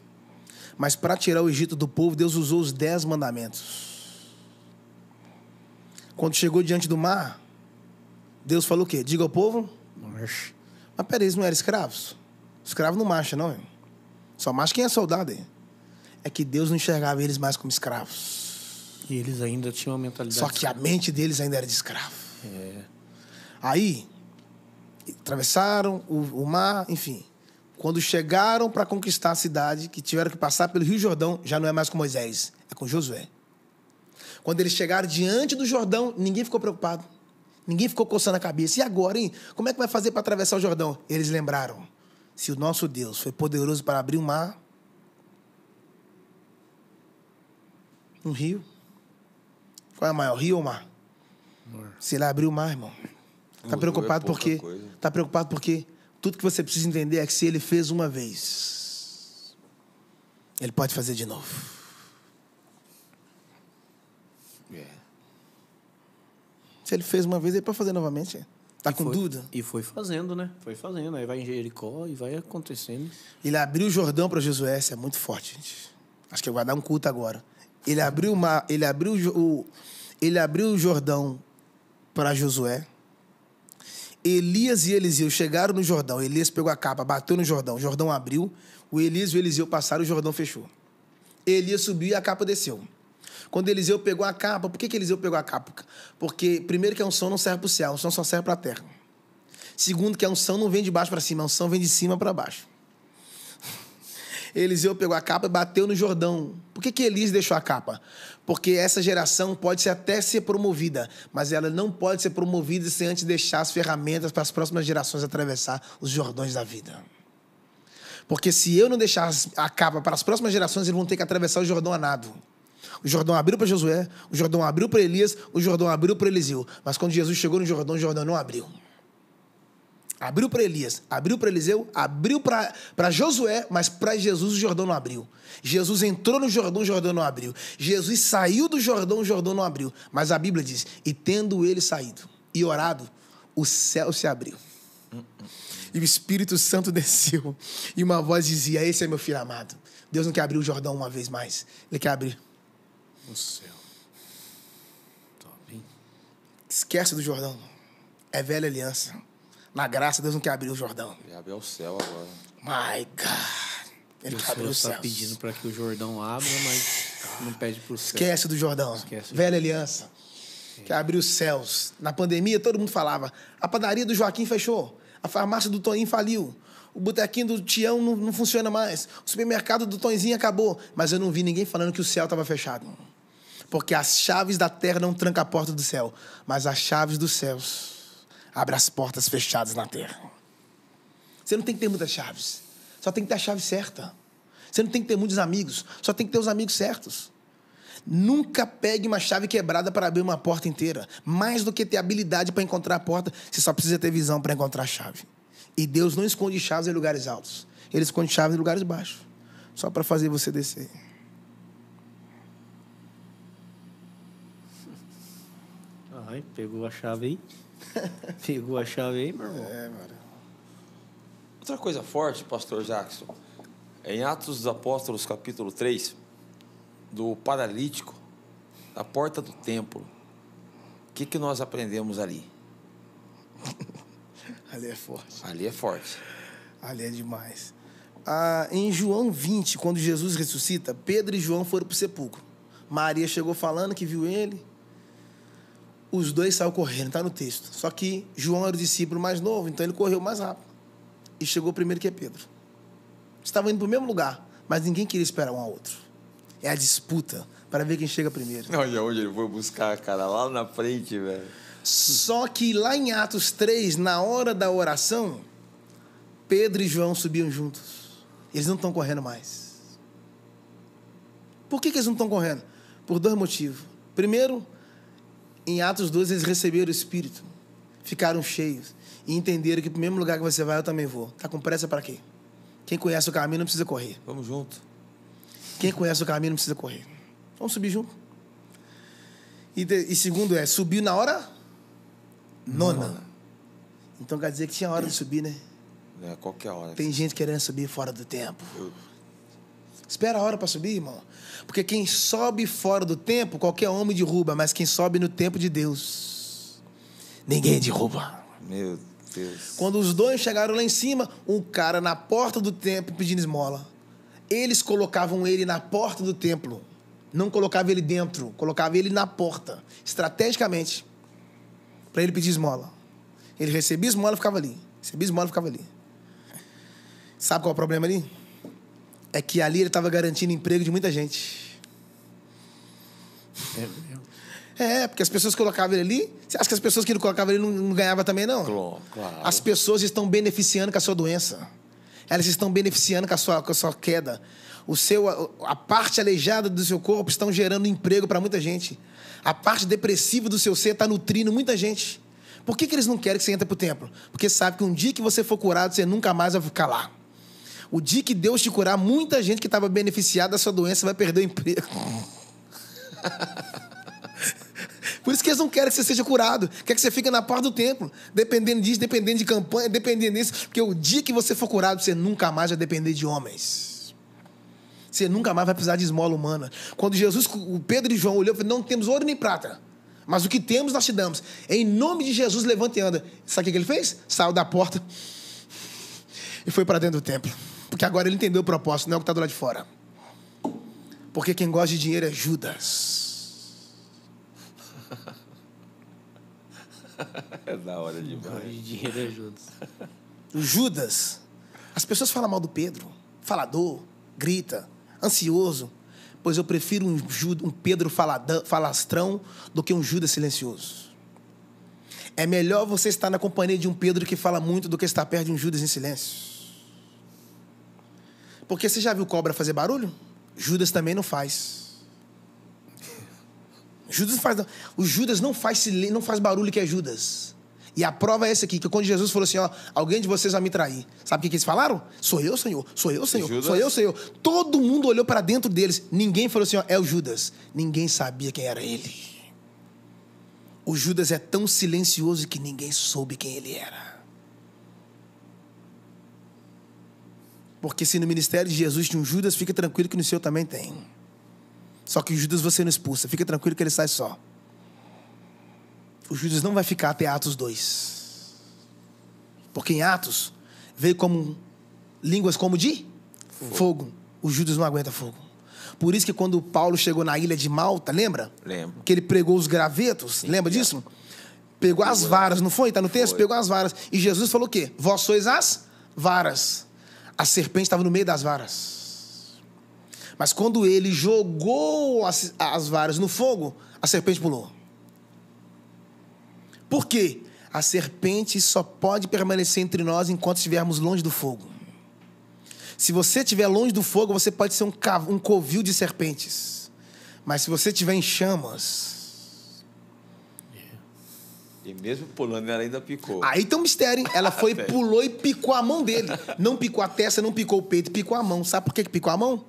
Mas para tirar o Egito do povo, Deus usou os 10 mandamentos. Quando chegou diante do mar, Deus falou o quê? Diga ao povo... Marcha. Mas peraí, eles não eram escravos? Escravo não marcha, não, hein? Só marcha quem é soldado, hein? É que Deus não enxergava eles mais como escravos. E eles ainda tinham uma mentalidade... Só que a mente deles ainda era de escravo. É. Aí, atravessaram o mar, enfim. Quando chegaram para conquistar a cidade, que tiveram que passar pelo Rio Jordão, já não é mais com Moisés, é com Josué. Quando eles chegaram diante do Jordão, ninguém ficou preocupado. Ninguém ficou coçando a cabeça. E agora, hein? Como é que vai fazer para atravessar o Jordão? Eles lembraram. Se o nosso Deus foi poderoso para abrir o mar, um rio. Qual é o maior, rio ou mar? Se ele abriu o mar, irmão. Está preocupado porque... Está preocupado porque tudo que você precisa entender é que se ele fez uma vez, ele pode fazer de novo. Se ele fez uma vez, ele pode fazer novamente. Tá com dúvida? E foi fazendo, né? Foi fazendo. Aí vai em Jericó e vai acontecendo. Ele abriu o Jordão para Josué. Isso é muito forte, gente. Acho que vai dar um culto agora. Ele abriu o Jordão para Josué. Elias e Eliseu chegaram no Jordão. Elias pegou a capa, bateu no Jordão. O Jordão abriu. O Elias e o Eliseu passaram, o Jordão fechou. Elias subiu e a capa desceu. Quando Eliseu pegou a capa, por que Eliseu pegou a capa? Porque, primeiro, que a unção não serve para o céu, a unção só serve para a terra. Segundo, que a unção não vem de baixo para cima, a unção vem de cima para baixo. Eliseu pegou a capa e bateu no Jordão. Por que Elias deixou a capa? Porque essa geração pode até ser promovida, mas ela não pode ser promovida sem antes deixar as ferramentas para as próximas gerações atravessar os Jordões da vida. Porque se eu não deixar a capa para as próximas gerações, eles vão ter que atravessar o Jordão a nado. O Jordão abriu para Josué, o Jordão abriu para Elias, o Jordão abriu para Eliseu. Mas quando Jesus chegou no Jordão, o Jordão não abriu. Abriu para Elias, abriu para Eliseu, abriu para Josué, mas para Jesus o Jordão não abriu. Jesus entrou no Jordão, o Jordão não abriu. Jesus saiu do Jordão, o Jordão não abriu. Mas a Bíblia diz, e tendo ele saído e orado, o céu se abriu. E o Espírito Santo desceu. E uma voz dizia, esse é meu filho amado. Deus não quer abrir o Jordão uma vez mais. Ele quer abrir o céu. Top, hein? Esquece do Jordão. É velha aliança. Na graça, Deus não quer abrir o Jordão. Ele abriu o céu agora. My God. Ele quer abrir o céu. Está pedindo para que o Jordão abra, mas não pede para o céu. Esquece do Jordão. Velha aliança. Quer abrir os céus. Na pandemia, todo mundo falava, a padaria do Joaquim fechou. A farmácia do Toninho faliu. O botequinho do Tião não funciona mais. O supermercado do Tonzinho acabou. Mas eu não vi ninguém falando que o céu estava fechado. Porque as chaves da terra não trancam a porta do céu. Mas as chaves dos céus abrem as portas fechadas na terra. Você não tem que ter muitas chaves. Só tem que ter a chave certa. Você não tem que ter muitos amigos. Só tem que ter os amigos certos. Nunca pegue uma chave quebrada para abrir uma porta inteira. Mais do que ter habilidade para encontrar a porta, você só precisa ter visão para encontrar a chave. E Deus não esconde chaves em lugares altos. Ele esconde chaves em lugares baixos. Só para fazer você descer. Ai, pegou a chave aí. Pegou a chave aí, meu irmão. Mano. Outra coisa forte, pastor Jackson, em Atos dos Apóstolos, capítulo 3, do paralítico, da porta do templo, o que nós aprendemos ali? Ali é forte. Ali é forte. Ali é demais. Em João 20, quando Jesus ressuscita, Pedro e João foram para o sepulcro. Maria chegou falando que viu ele. Os dois saíram correndo, está no texto. Só que João era o discípulo mais novo, então ele correu mais rápido. E chegou primeiro que Pedro. Estavam indo para o mesmo lugar, mas ninguém queria esperar um ao outro. É a disputa para ver quem chega primeiro. Olha onde ele foi buscar, cara, lá na frente, velho. Só que lá em Atos 3, na hora da oração, Pedro e João subiam juntos. Eles não estão correndo mais. Por que eles não estão correndo? Por dois motivos. Primeiro, em Atos 2, eles receberam o Espírito. Ficaram cheios. E entenderam que para o mesmo lugar que você vai, eu também vou. Tá com pressa para quê? Quem conhece o caminho não precisa correr. Vamos junto. Quem conhece o caminho não precisa correr. Vamos subir junto. E segundo subiu na hora nona. Então quer dizer que tinha hora de subir, né? É, qualquer hora. Tem gente querendo subir fora do tempo. Espera a hora para subir, irmão. Porque quem sobe fora do tempo, qualquer homem derruba. Mas quem sobe no tempo de Deus, ninguém derruba. Meu Deus. Quando os dois chegaram lá em cima, um cara na porta do templo pedindo esmola. Eles colocavam ele na porta do templo. Não colocava ele dentro, colocava ele na porta, estrategicamente, para ele pedir esmola. Ele recebia esmola e ficava ali. Recebia esmola e ficava ali. Sabe qual é o problema ali? É que ali ele estava garantindo emprego de muita gente. Porque as pessoas colocavam ele ali... Você acha que as pessoas que ele colocava ali não ganhavam também, não? Claro. As pessoas estão beneficiando com a sua doença. Elas estão beneficiando com a sua queda. A parte aleijada do seu corpo estão gerando emprego para muita gente. A parte depressiva do seu ser está nutrindo muita gente. Por que eles não querem que você entre para o templo? Porque sabe que um dia que você for curado, você nunca mais vai ficar lá. O dia que Deus te curar, muita gente que estava beneficiada da sua doença vai perder o emprego. Por isso que eles não querem que você seja curado. Quer que você fique na porta do templo. Dependendo disso, dependendo de campanha, dependendo disso. Porque o dia que você for curado, você nunca mais vai depender de homens. Você nunca mais vai precisar de esmola humana. Quando Jesus, o Pedro e João olhou e falou, não temos ouro nem prata. Mas o que temos, nós te damos. Em nome de Jesus, levanta e anda. Sabe o que ele fez? Saiu da porta e foi para dentro do templo. Porque agora ele entendeu o propósito, não é o que está do lado de fora. Porque quem gosta de dinheiro é Judas. É da hora demais. De dinheiro é Judas. O Judas. As pessoas falam mal do Pedro. Falador, grita, ansioso. Pois eu prefiro um Pedro falastrão do que um Judas silencioso. É melhor você estar na companhia de um Pedro que fala muito do que estar perto de um Judas em silêncio. Porque você já viu cobra fazer barulho? Judas também não faz. O Judas não faz barulho que é Judas. E a prova é essa aqui, que quando Jesus falou assim, ó, alguém de vocês vai me trair. Sabe o que eles falaram? Sou eu, Senhor. Sou eu, Senhor. Judas? Sou eu, Senhor. Todo mundo olhou para dentro deles. Ninguém falou assim, ó, é o Judas. Ninguém sabia quem era ele. O Judas é tão silencioso que ninguém soube quem ele era. Porque se no ministério de Jesus tinha um Judas, fica tranquilo que no seu também tem. Só que o Judas você não expulsa. Fica tranquilo que ele sai só. O Judas não vai ficar até Atos 2. Porque em Atos veio como línguas como de fogo. O Judas não aguenta fogo. Por isso que quando Paulo chegou na ilha de Malta, lembra? Lembro. Que ele pregou os gravetos. Sim, lembra disso? Pegou as varas, não foi? Está no texto? Foi. Pegou as varas. E Jesus falou o quê? Vós sois as varas. A serpente estava no meio das varas. Mas quando ele jogou as varas no fogo, a serpente pulou. Por quê? A serpente só pode permanecer entre nós enquanto estivermos longe do fogo. Se você estiver longe do fogo, você pode ser um covil de serpentes. Mas se você estiver em chamas... E mesmo pulando, ela ainda picou. Aí tem um mistério, hein? Ela foi, pulou e picou a mão dele. Não picou a testa, não picou o peito, picou a mão. Sabe por que picou a mão?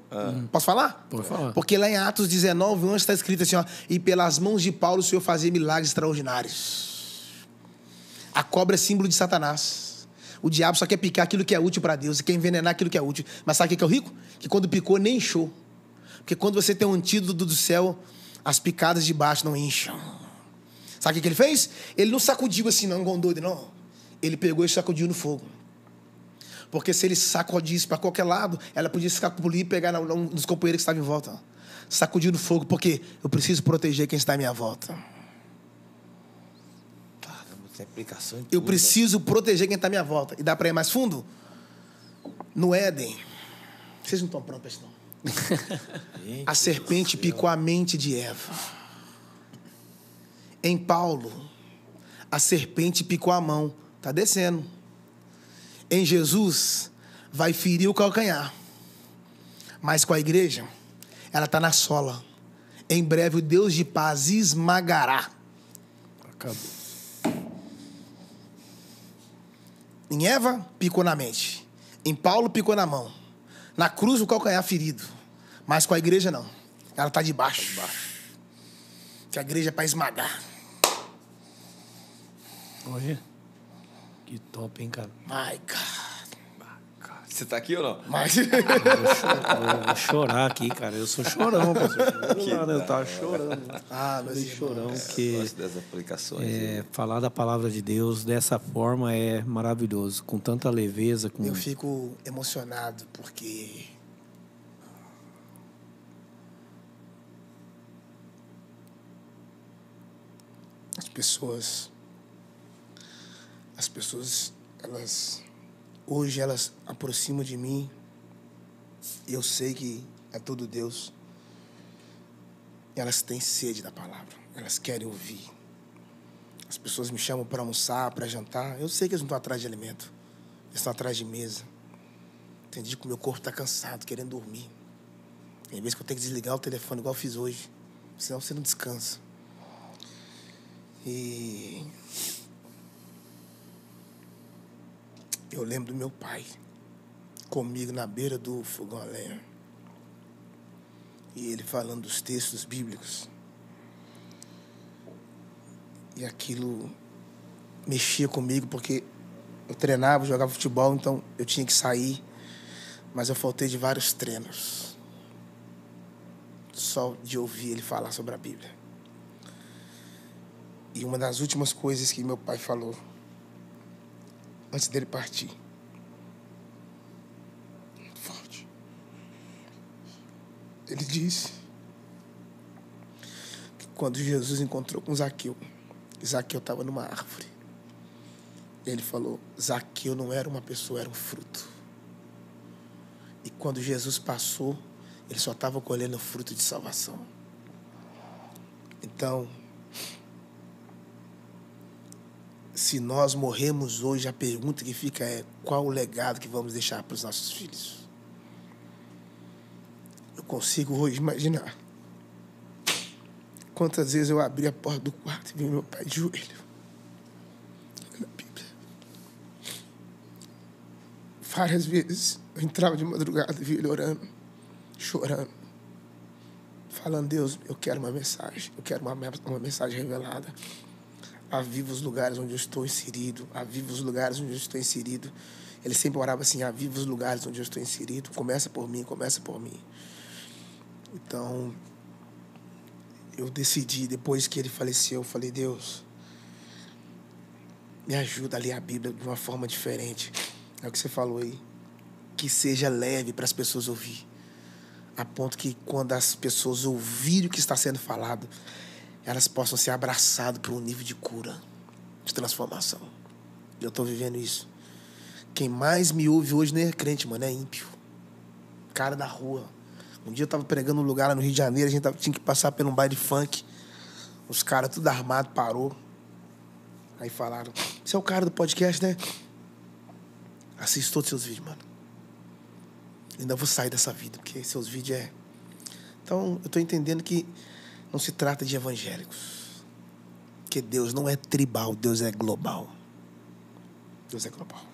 Posso falar? Pode falar. Porque lá em Atos 19, onde está escrito assim, ó, e pelas mãos de Paulo o Senhor fazia milagres extraordinários. A cobra é símbolo de Satanás. O diabo só quer picar aquilo que é útil para Deus e quer envenenar aquilo que é útil. Mas sabe o que é o rico? Que quando picou, nem inchou. Porque quando você tem um antídoto do céu, as picadas de baixo não incham. Sabe o que ele fez? Ele não sacudiu assim, não, igual um doido, não. Ele pegou e sacudiu no fogo. Porque se ele sacudisse para qualquer lado, ela podia escapulir e pegar um dos companheiros que estavam em volta. Sacudiu no fogo, porque eu preciso proteger quem está à minha volta. Caramba, tem aplicação em tudo. Eu preciso proteger quem está à minha volta. E dá para ir mais fundo? No Éden. Vocês não estão prontos para isso, não. A serpente picou a mente de Eva. Em Paulo, a serpente picou a mão. Está descendo. Em Jesus, vai ferir o calcanhar. Mas com a igreja, ela está na sola. Em breve, o Deus de paz esmagará. Acabou. Em Eva, picou na mente. Em Paulo, picou na mão. Na cruz, o calcanhar ferido. Mas com a igreja, não. Ela está debaixo. Que a igreja é para esmagar. Olha, que top, hein, cara? My God. Você tá aqui ou não? Mas... Eu vou chorar aqui, cara. Eu sou chorão, pastor. Eu tava chorando. meus irmãos. Chorão, Eu porque gosto das aplicações. falar da palavra de Deus dessa forma é maravilhoso. Com tanta leveza. Eu fico emocionado porque... As pessoas, elas Hoje elas aproximam de mim. Eu sei que é tudo Deus. Elas têm sede da palavra. Elas querem ouvir. As pessoas me chamam para almoçar, para jantar. Eu sei que eles não estão atrás de alimento. Eles estão atrás de mesa. Tem dia que o meu corpo está cansado, querendo dormir. Tem vezes que eu tenho que desligar o telefone, igual eu fiz hoje. Senão você não descansa. E eu lembro do meu pai comigo na beira do fogão a lenha. E ele falando dos textos bíblicos. E aquilo mexia comigo, porque eu treinava, jogava futebol, então eu tinha que sair. Mas eu faltei de vários treinos. Só de ouvir ele falar sobre a Bíblia. E uma das últimas coisas que meu pai falou, antes dele partir. Forte. Ele disse que quando Jesus encontrou com Zaqueu, Zaqueu estava numa árvore. Ele falou, Zaqueu não era uma pessoa, era um fruto. E quando Jesus passou, ele só estava colhendo fruto de salvação. Então, se nós morremos hoje, a pergunta que fica é, qual o legado que vamos deixar para os nossos filhos? Eu consigo hoje imaginar quantas vezes eu abri a porta do quarto e vi meu pai de joelho na Bíblia. Várias vezes eu entrava de madrugada e via ele orando, chorando, falando, Deus, eu quero uma mensagem, eu quero uma mensagem revelada. Aviva os lugares onde eu estou inserido, aviva os lugares onde eu estou inserido. Ele sempre orava assim, aviva os lugares onde eu estou inserido, começa por mim, começa por mim. Então, eu decidi, depois que ele faleceu, eu falei, Deus, me ajuda a ler a Bíblia de uma forma diferente. É o que você falou aí. Que seja leve para as pessoas ouvir. A ponto que quando as pessoas ouvirem o que está sendo falado, elas possam ser abraçadas por um nível de cura, de transformação. Eu estou vivendo isso. Quem mais me ouve hoje nem é crente, mano, é ímpio. Cara da rua. Um dia eu estava pregando um lugar lá no Rio de Janeiro, a gente tinha que passar por um baile de funk. Os caras tudo armado, parou. Aí falaram, você é o cara do podcast, né? Assisto todos os seus vídeos, mano. Ainda vou sair dessa vida, porque seus vídeos é... Então, eu estou entendendo que não se trata de evangélicos. Porque Deus não é tribal, Deus é global. Deus é global.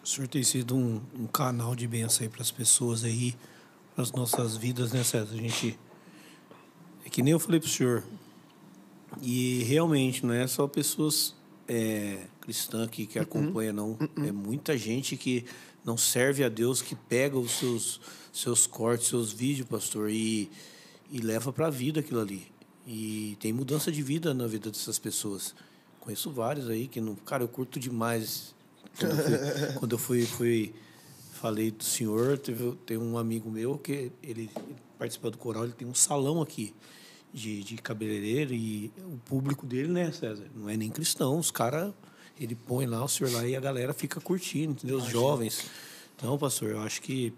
O senhor tem sido um canal de bênção aí para as pessoas aí, para as nossas vidas, né, César? A gente... É que nem eu falei para o senhor. E realmente não é só pessoas cristãs que acompanham, não. É muita gente que não serve a Deus, que pega os seus cortes, seus vídeos, pastor, e leva para a vida aquilo ali. E tem mudança de vida na vida dessas pessoas. Conheço vários aí que não... Cara, eu curto demais. Quando eu fui falei do senhor, tem um amigo meu que ele participa do coral, ele tem um salão aqui de cabeleireiro, e o público dele, né, César, não é nem cristão, os caras, ele põe lá o senhor lá e a galera fica curtindo, entendeu? Os jovens. Então, pastor, eu acho que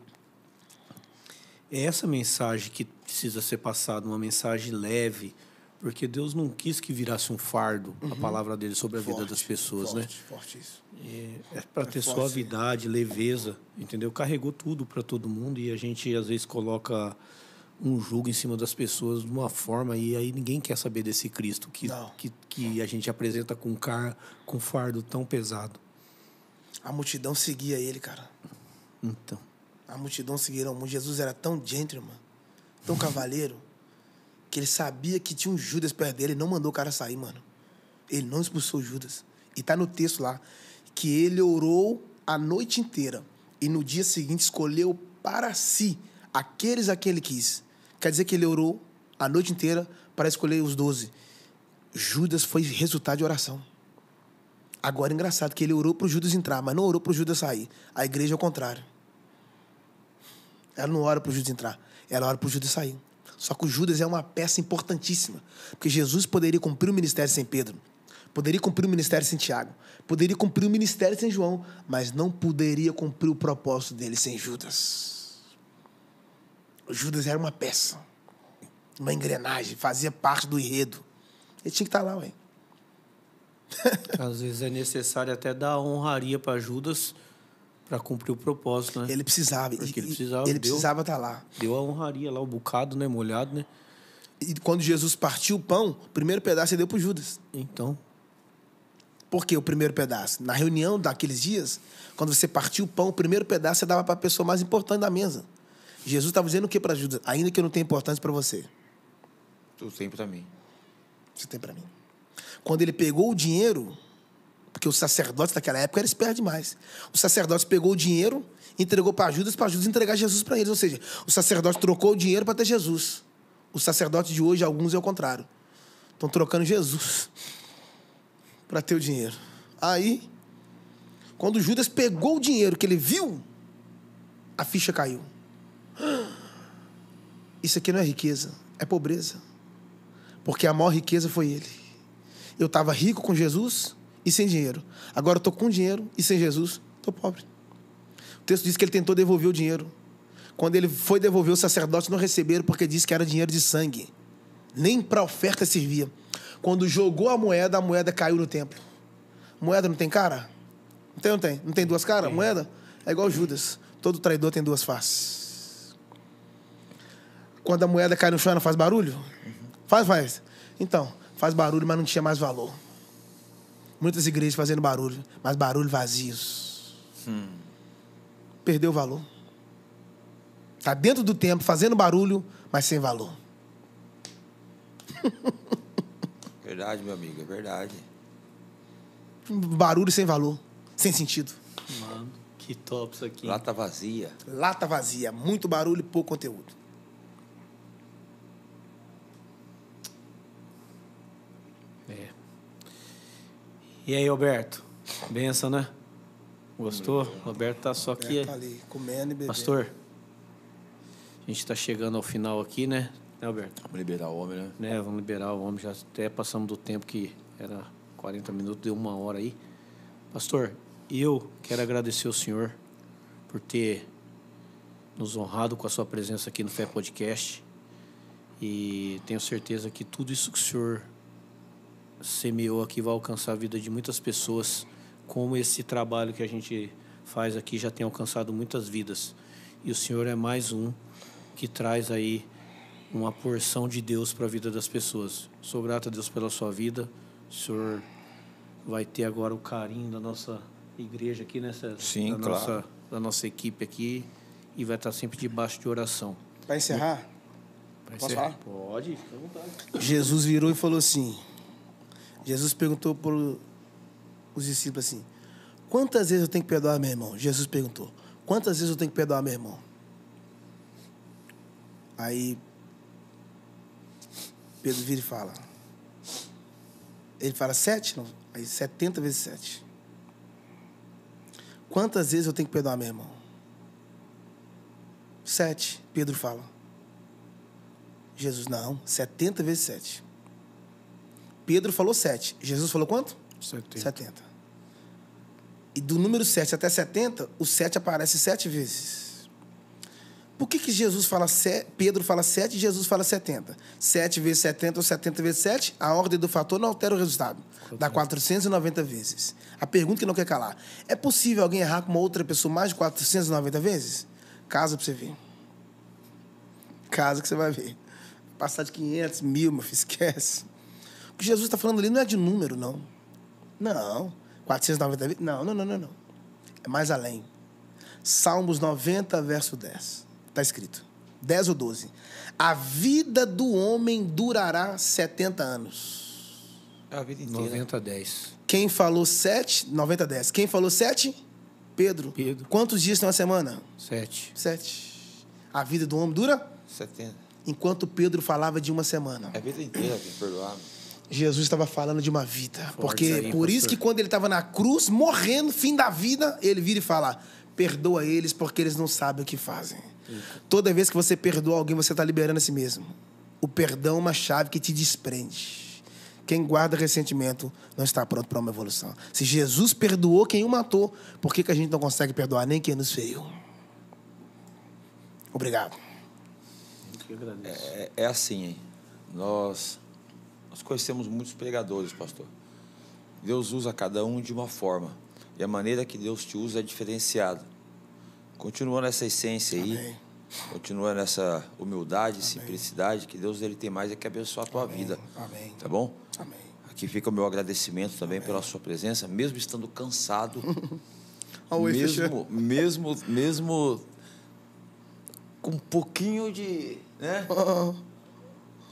é essa mensagem que precisa ser passada, uma mensagem leve, porque Deus não quis que virasse um fardo a palavra dele sobre a vida das pessoas, né? Forte isso. É para ter suavidade, leveza, entendeu? Carregou tudo para todo mundo, e a gente às vezes coloca um jugo em cima das pessoas de uma forma, e aí ninguém quer saber desse Cristo que a gente apresenta com fardo tão pesado. A multidão seguia ele, cara. Então. A multidão seguia. Jesus era tão gentleman, tão cavaleiro, que ele sabia que tinha um Judas perto dele e não mandou o cara sair, mano. Ele não expulsou o Judas. E tá no texto lá, que ele orou a noite inteira e no dia seguinte escolheu para si aqueles a quem ele quis. Quer dizer que ele orou a noite inteira para escolher os 12. Judas foi resultado de oração. Agora, engraçado que ele orou para o Judas entrar, mas não orou para o Judas sair. A igreja é o contrário. Ela não ora para o Judas entrar, ela ora para o Judas sair. Só que o Judas é uma peça importantíssima, porque Jesus poderia cumprir o ministério sem Pedro. Poderia cumprir o ministério sem Tiago. Poderia cumprir o ministério sem João. Mas não poderia cumprir o propósito dele sem Judas. Judas era uma peça. Uma engrenagem. Fazia parte do enredo. Ele tinha que estar lá, ué. Às vezes é necessário até dar honraria para Judas para cumprir o propósito, né? Ele precisava. Porque ele precisava estar lá. Deu a honraria lá, o bocado, né? Molhado, né? E quando Jesus partiu o pão, o primeiro pedaço ele deu para Judas. Então... Por que o primeiro pedaço? Na reunião daqueles dias, quando você partiu o pão, o primeiro pedaço você dava para a pessoa mais importante da mesa. Jesus estava dizendo o que para Judas? Ainda que eu não tenha importância para você. Tu tem para mim. Você tem para mim. Quando ele pegou o dinheiro, porque os sacerdotes daquela época eram espertos demais. Os sacerdotes pegou o dinheiro, entregou para Judas entregar Jesus para eles. Ou seja, o sacerdote trocou o dinheiro para ter Jesus. Os sacerdotes de hoje, alguns é o contrário. Estão trocando Jesus para ter o dinheiro. Aí, quando Judas pegou o dinheiro que ele viu, a ficha caiu. Isso aqui não é riqueza, é pobreza. Porque a maior riqueza foi ele. Eu estava rico com Jesus e sem dinheiro. Agora eu estou com dinheiro e sem Jesus, estou pobre. O texto diz que ele tentou devolver o dinheiro. Quando ele foi devolver, os sacerdotes não receberam porque disse que era dinheiro de sangue. Nem para oferta servia. Quando jogou a moeda caiu no templo. Moeda não tem cara? Não tem, não tem? Não tem duas caras? Sim. Moeda é igual Judas. Todo traidor tem duas faces. Quando a moeda cai no chão, não faz barulho? Faz. Então, faz barulho, mas não tinha mais valor. Muitas igrejas fazendo barulho, mas barulho vazios. Perdeu o valor. Está dentro do templo, fazendo barulho, mas sem valor. Verdade, meu amigo, é verdade. Barulho sem valor, sem sentido. Mano, que top isso aqui. Lata vazia. Lata vazia, muito barulho e pouco conteúdo. É. E aí, Alberto? Benção, né? Gostou? O Alberto tá só aqui. Tá ali, comendo e bebendo. Pastor, a gente tá chegando ao final aqui, né, Alberto? Vamos liberar o homem, né? Vamos liberar o homem. Já até passamos do tempo que era 40 minutos, deu 1 hora aí. Pastor, eu quero agradecer ao senhor por ter nos honrado com a sua presença aqui no Fé Podcast. E tenho certeza que tudo isso que o senhor semeou aqui vai alcançar a vida de muitas pessoas, como esse trabalho que a gente faz aqui já tem alcançado muitas vidas. E o senhor é mais um que traz aí uma porção de Deus para a vida das pessoas. Sou grato a Deus pela sua vida. O senhor vai ter agora o carinho da nossa igreja aqui, né, César? Sim, claro. Da nossa equipe aqui, e vai estar sempre debaixo de oração. Para encerrar? Posso falar? Pode, fica à vontade. Jesus virou e falou assim, Jesus perguntou para os discípulos assim, quantas vezes eu tenho que perdoar meu irmão? Jesus perguntou, quantas vezes eu tenho que perdoar meu irmão? Aí Pedro vira e fala, ele fala 7? Não. Aí 70 vezes 7. Quantas vezes eu tenho que perdoar meu irmão? 7, Pedro fala. Jesus, não, 70 vezes 7. Pedro falou 7. Jesus falou quanto? 70. E do número 7 até 70, o 7 aparece 7 vezes. Por que Jesus fala 7, Pedro fala 7 e Jesus fala 70? 7 vezes 70 ou 70 vezes 7, a ordem do fator não altera o resultado. Dá 490 vezes. A pergunta que não quer calar. É possível alguém errar com uma outra pessoa mais de 490 vezes? Casa pra você ver. Casa que você vai ver. Passar de 500, 1000, meu filho, esquece. O que Jesus está falando ali não é de número, não. Não. 490 vezes? Não. É mais além. Salmos 90, verso 10. Está escrito. 10 ou 12. A vida do homem durará 70 anos. É a vida inteira. 90 a 10. Quem falou 7? 90 a 10. Quem falou 7? Pedro. Quantos dias tem uma semana? 7. A vida do homem dura? 70. Enquanto Pedro falava de uma semana. É a vida inteira, tem que perdoar. Jesus estava falando de uma vida. Forte porque aí, por isso pastor. que quando ele estava na cruz, morrendo, fim da vida, ele vira e fala, perdoa eles porque eles não sabem o que fazem. Toda vez que você perdoa alguém, você está liberando a si mesmo. O perdão é uma chave que te desprende. Quem guarda ressentimento não está pronto para uma evolução. Se Jesus perdoou quem o matou, por que a gente não consegue perdoar nem quem nos feriu? Obrigado. É assim, hein? Nós conhecemos muitos pregadores, pastor. Deus usa cada um de uma forma. E a maneira que Deus te usa é diferenciada. Continua nessa essência aí. Amém. Continua nessa humildade, amém, simplicidade, que Deus ele tem mais é que abençoar a tua amém, vida. Amém. Tá bom? Amém. Aqui fica o meu agradecimento também, amém, pela sua presença, mesmo estando cansado, mesmo com um pouquinho de, né?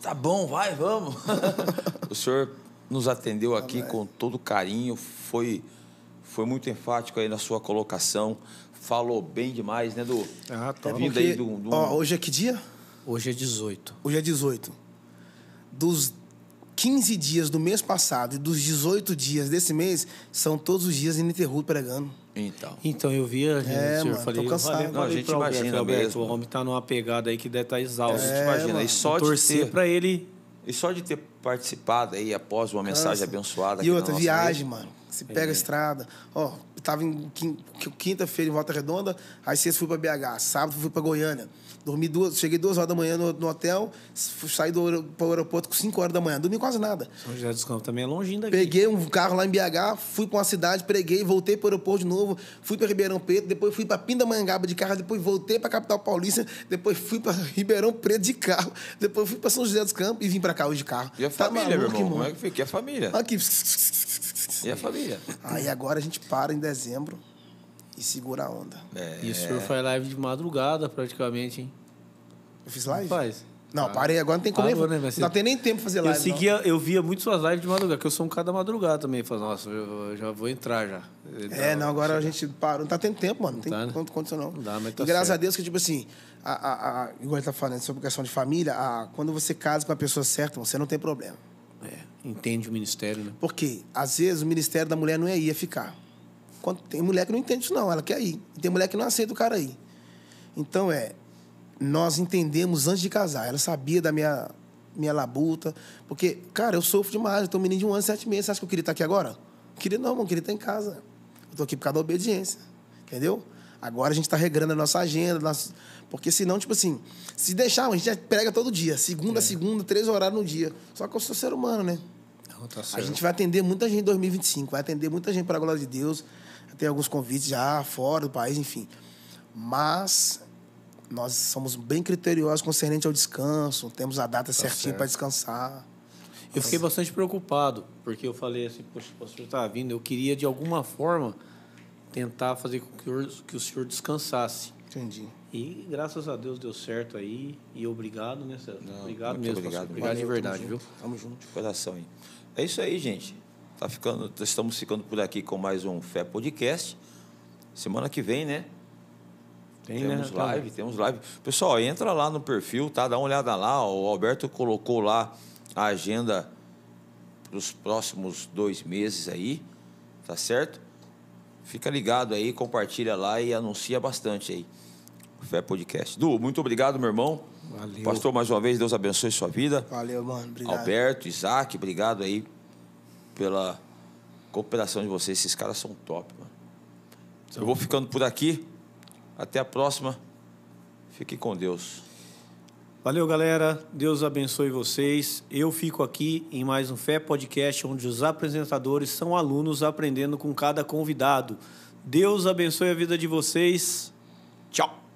Tá bom, vamos. O senhor nos atendeu aqui, amém, com todo carinho, foi muito enfático aí na sua colocação. Falou bem demais, né, Du? Ah, tá. Porque, aí hoje é que dia? Hoje é 18. Hoje é 18. Dos 15 dias do mês passado e dos 18 dias desse mês, são todos os dias ininterrupto pregando. Então eu vi, mano, falei, tô cansado. Não, a gente imagina mesmo. O homem tá numa pegada aí que deve estar exausto. A gente imagina. Mano. E só de torcer ter, para ele. E só de ter participado aí após uma mensagem abençoada. E outra, viagem, mesa, mano. Você pega a estrada. Ó, tava em quinta-feira em Volta Redonda, aí sexta fui pra BH, sábado fui pra Goiânia. Cheguei 2 horas da manhã no hotel, saí pro aeroporto com 5 horas da manhã. Dormi quase nada. São José dos Campos também é longinho daqui. Peguei um carro lá em BH, fui pra uma cidade, preguei, voltei pro aeroporto de novo, fui pra Ribeirão Preto, depois fui pra Pindamonhangaba de carro, depois voltei pra capital paulista, depois fui pra Ribeirão Preto de carro, depois fui pra São José dos Campos e vim pra cá hoje de carro. E a família, meu irmão? Como é que fica? E a família? Aqui. E a família? Aí agora a gente para em dezembro e segura a onda. E o senhor faz live de madrugada praticamente, hein? Eu fiz live? Faz. Não, parei agora, não tem como Parou, nem... né? Não tem nem tempo pra fazer live. Eu via muito suas lives de madrugada, porque eu sou um cara da madrugada também. Falei, nossa, eu já vou entrar já. Não, agora a gente parou. Não tá tendo tempo, mano. Não tem né? condição, não. Não dá, mas tá e graças certo. a Deus que, tipo assim, igual ele tá falando sobre questão de família, quando você casa com a pessoa certa, você não tem problema. Entende o ministério, né? Porque, às vezes, o ministério da mulher não ia ficar. Tem mulher que não entende isso, não. Ela quer ir. E tem mulher que não aceita o cara ir. Então, nós entendemos antes de casar. Ela sabia da minha labuta. Porque, cara, eu sofro demais. Eu tô um menino de 1 ano e 7 meses. Você acha que eu queria estar aqui agora? Não queria não, mano. Eu queria estar em casa. Eu tô aqui por causa da obediência. Entendeu? Agora a gente tá regrando a nossa agenda. Porque senão, tipo assim, se deixar, a gente já prega todo dia. Segunda, 3 horários no dia. Só que eu sou ser humano, né? Não, tá certo. A gente vai atender muita gente em 2025. Vai atender muita gente para a glória de Deus. Tem alguns convites já fora do país, enfim. Mas... nós somos bem criteriosos concernente ao descanso, temos a data certinha para descansar. Eu fiquei bastante preocupado, porque eu falei assim, poxa, o pastor estava vindo, eu queria de alguma forma tentar fazer com que o senhor descansasse. Entendi. E graças a Deus deu certo aí, e obrigado, né, César? Não, obrigado muito mesmo, obrigado, pastor. Obrigado de verdade, viu? Tamo junto. De coração aí. É isso aí, gente. Estamos ficando por aqui com mais um Fé Podcast. Semana que vem, né? Temos live. Pessoal, entra lá no perfil, tá? Dá uma olhada lá. O Alberto colocou lá a agenda para os próximos 2 meses aí, tá certo? Fica ligado aí, compartilha lá e anuncia bastante aí o Fé Podcast. Du, muito obrigado, meu irmão. Valeu. Pastor, mais uma vez, Deus abençoe sua vida. Valeu, mano. Obrigado. Alberto, Isaac, obrigado aí pela cooperação de vocês. Esses caras são top, mano. Eu vou ficando por aqui. Até a próxima. Fique com Deus. Valeu, galera. Deus abençoe vocês. Eu fico aqui em mais um Fé Podcast, onde os apresentadores são alunos aprendendo com cada convidado. Deus abençoe a vida de vocês. Tchau.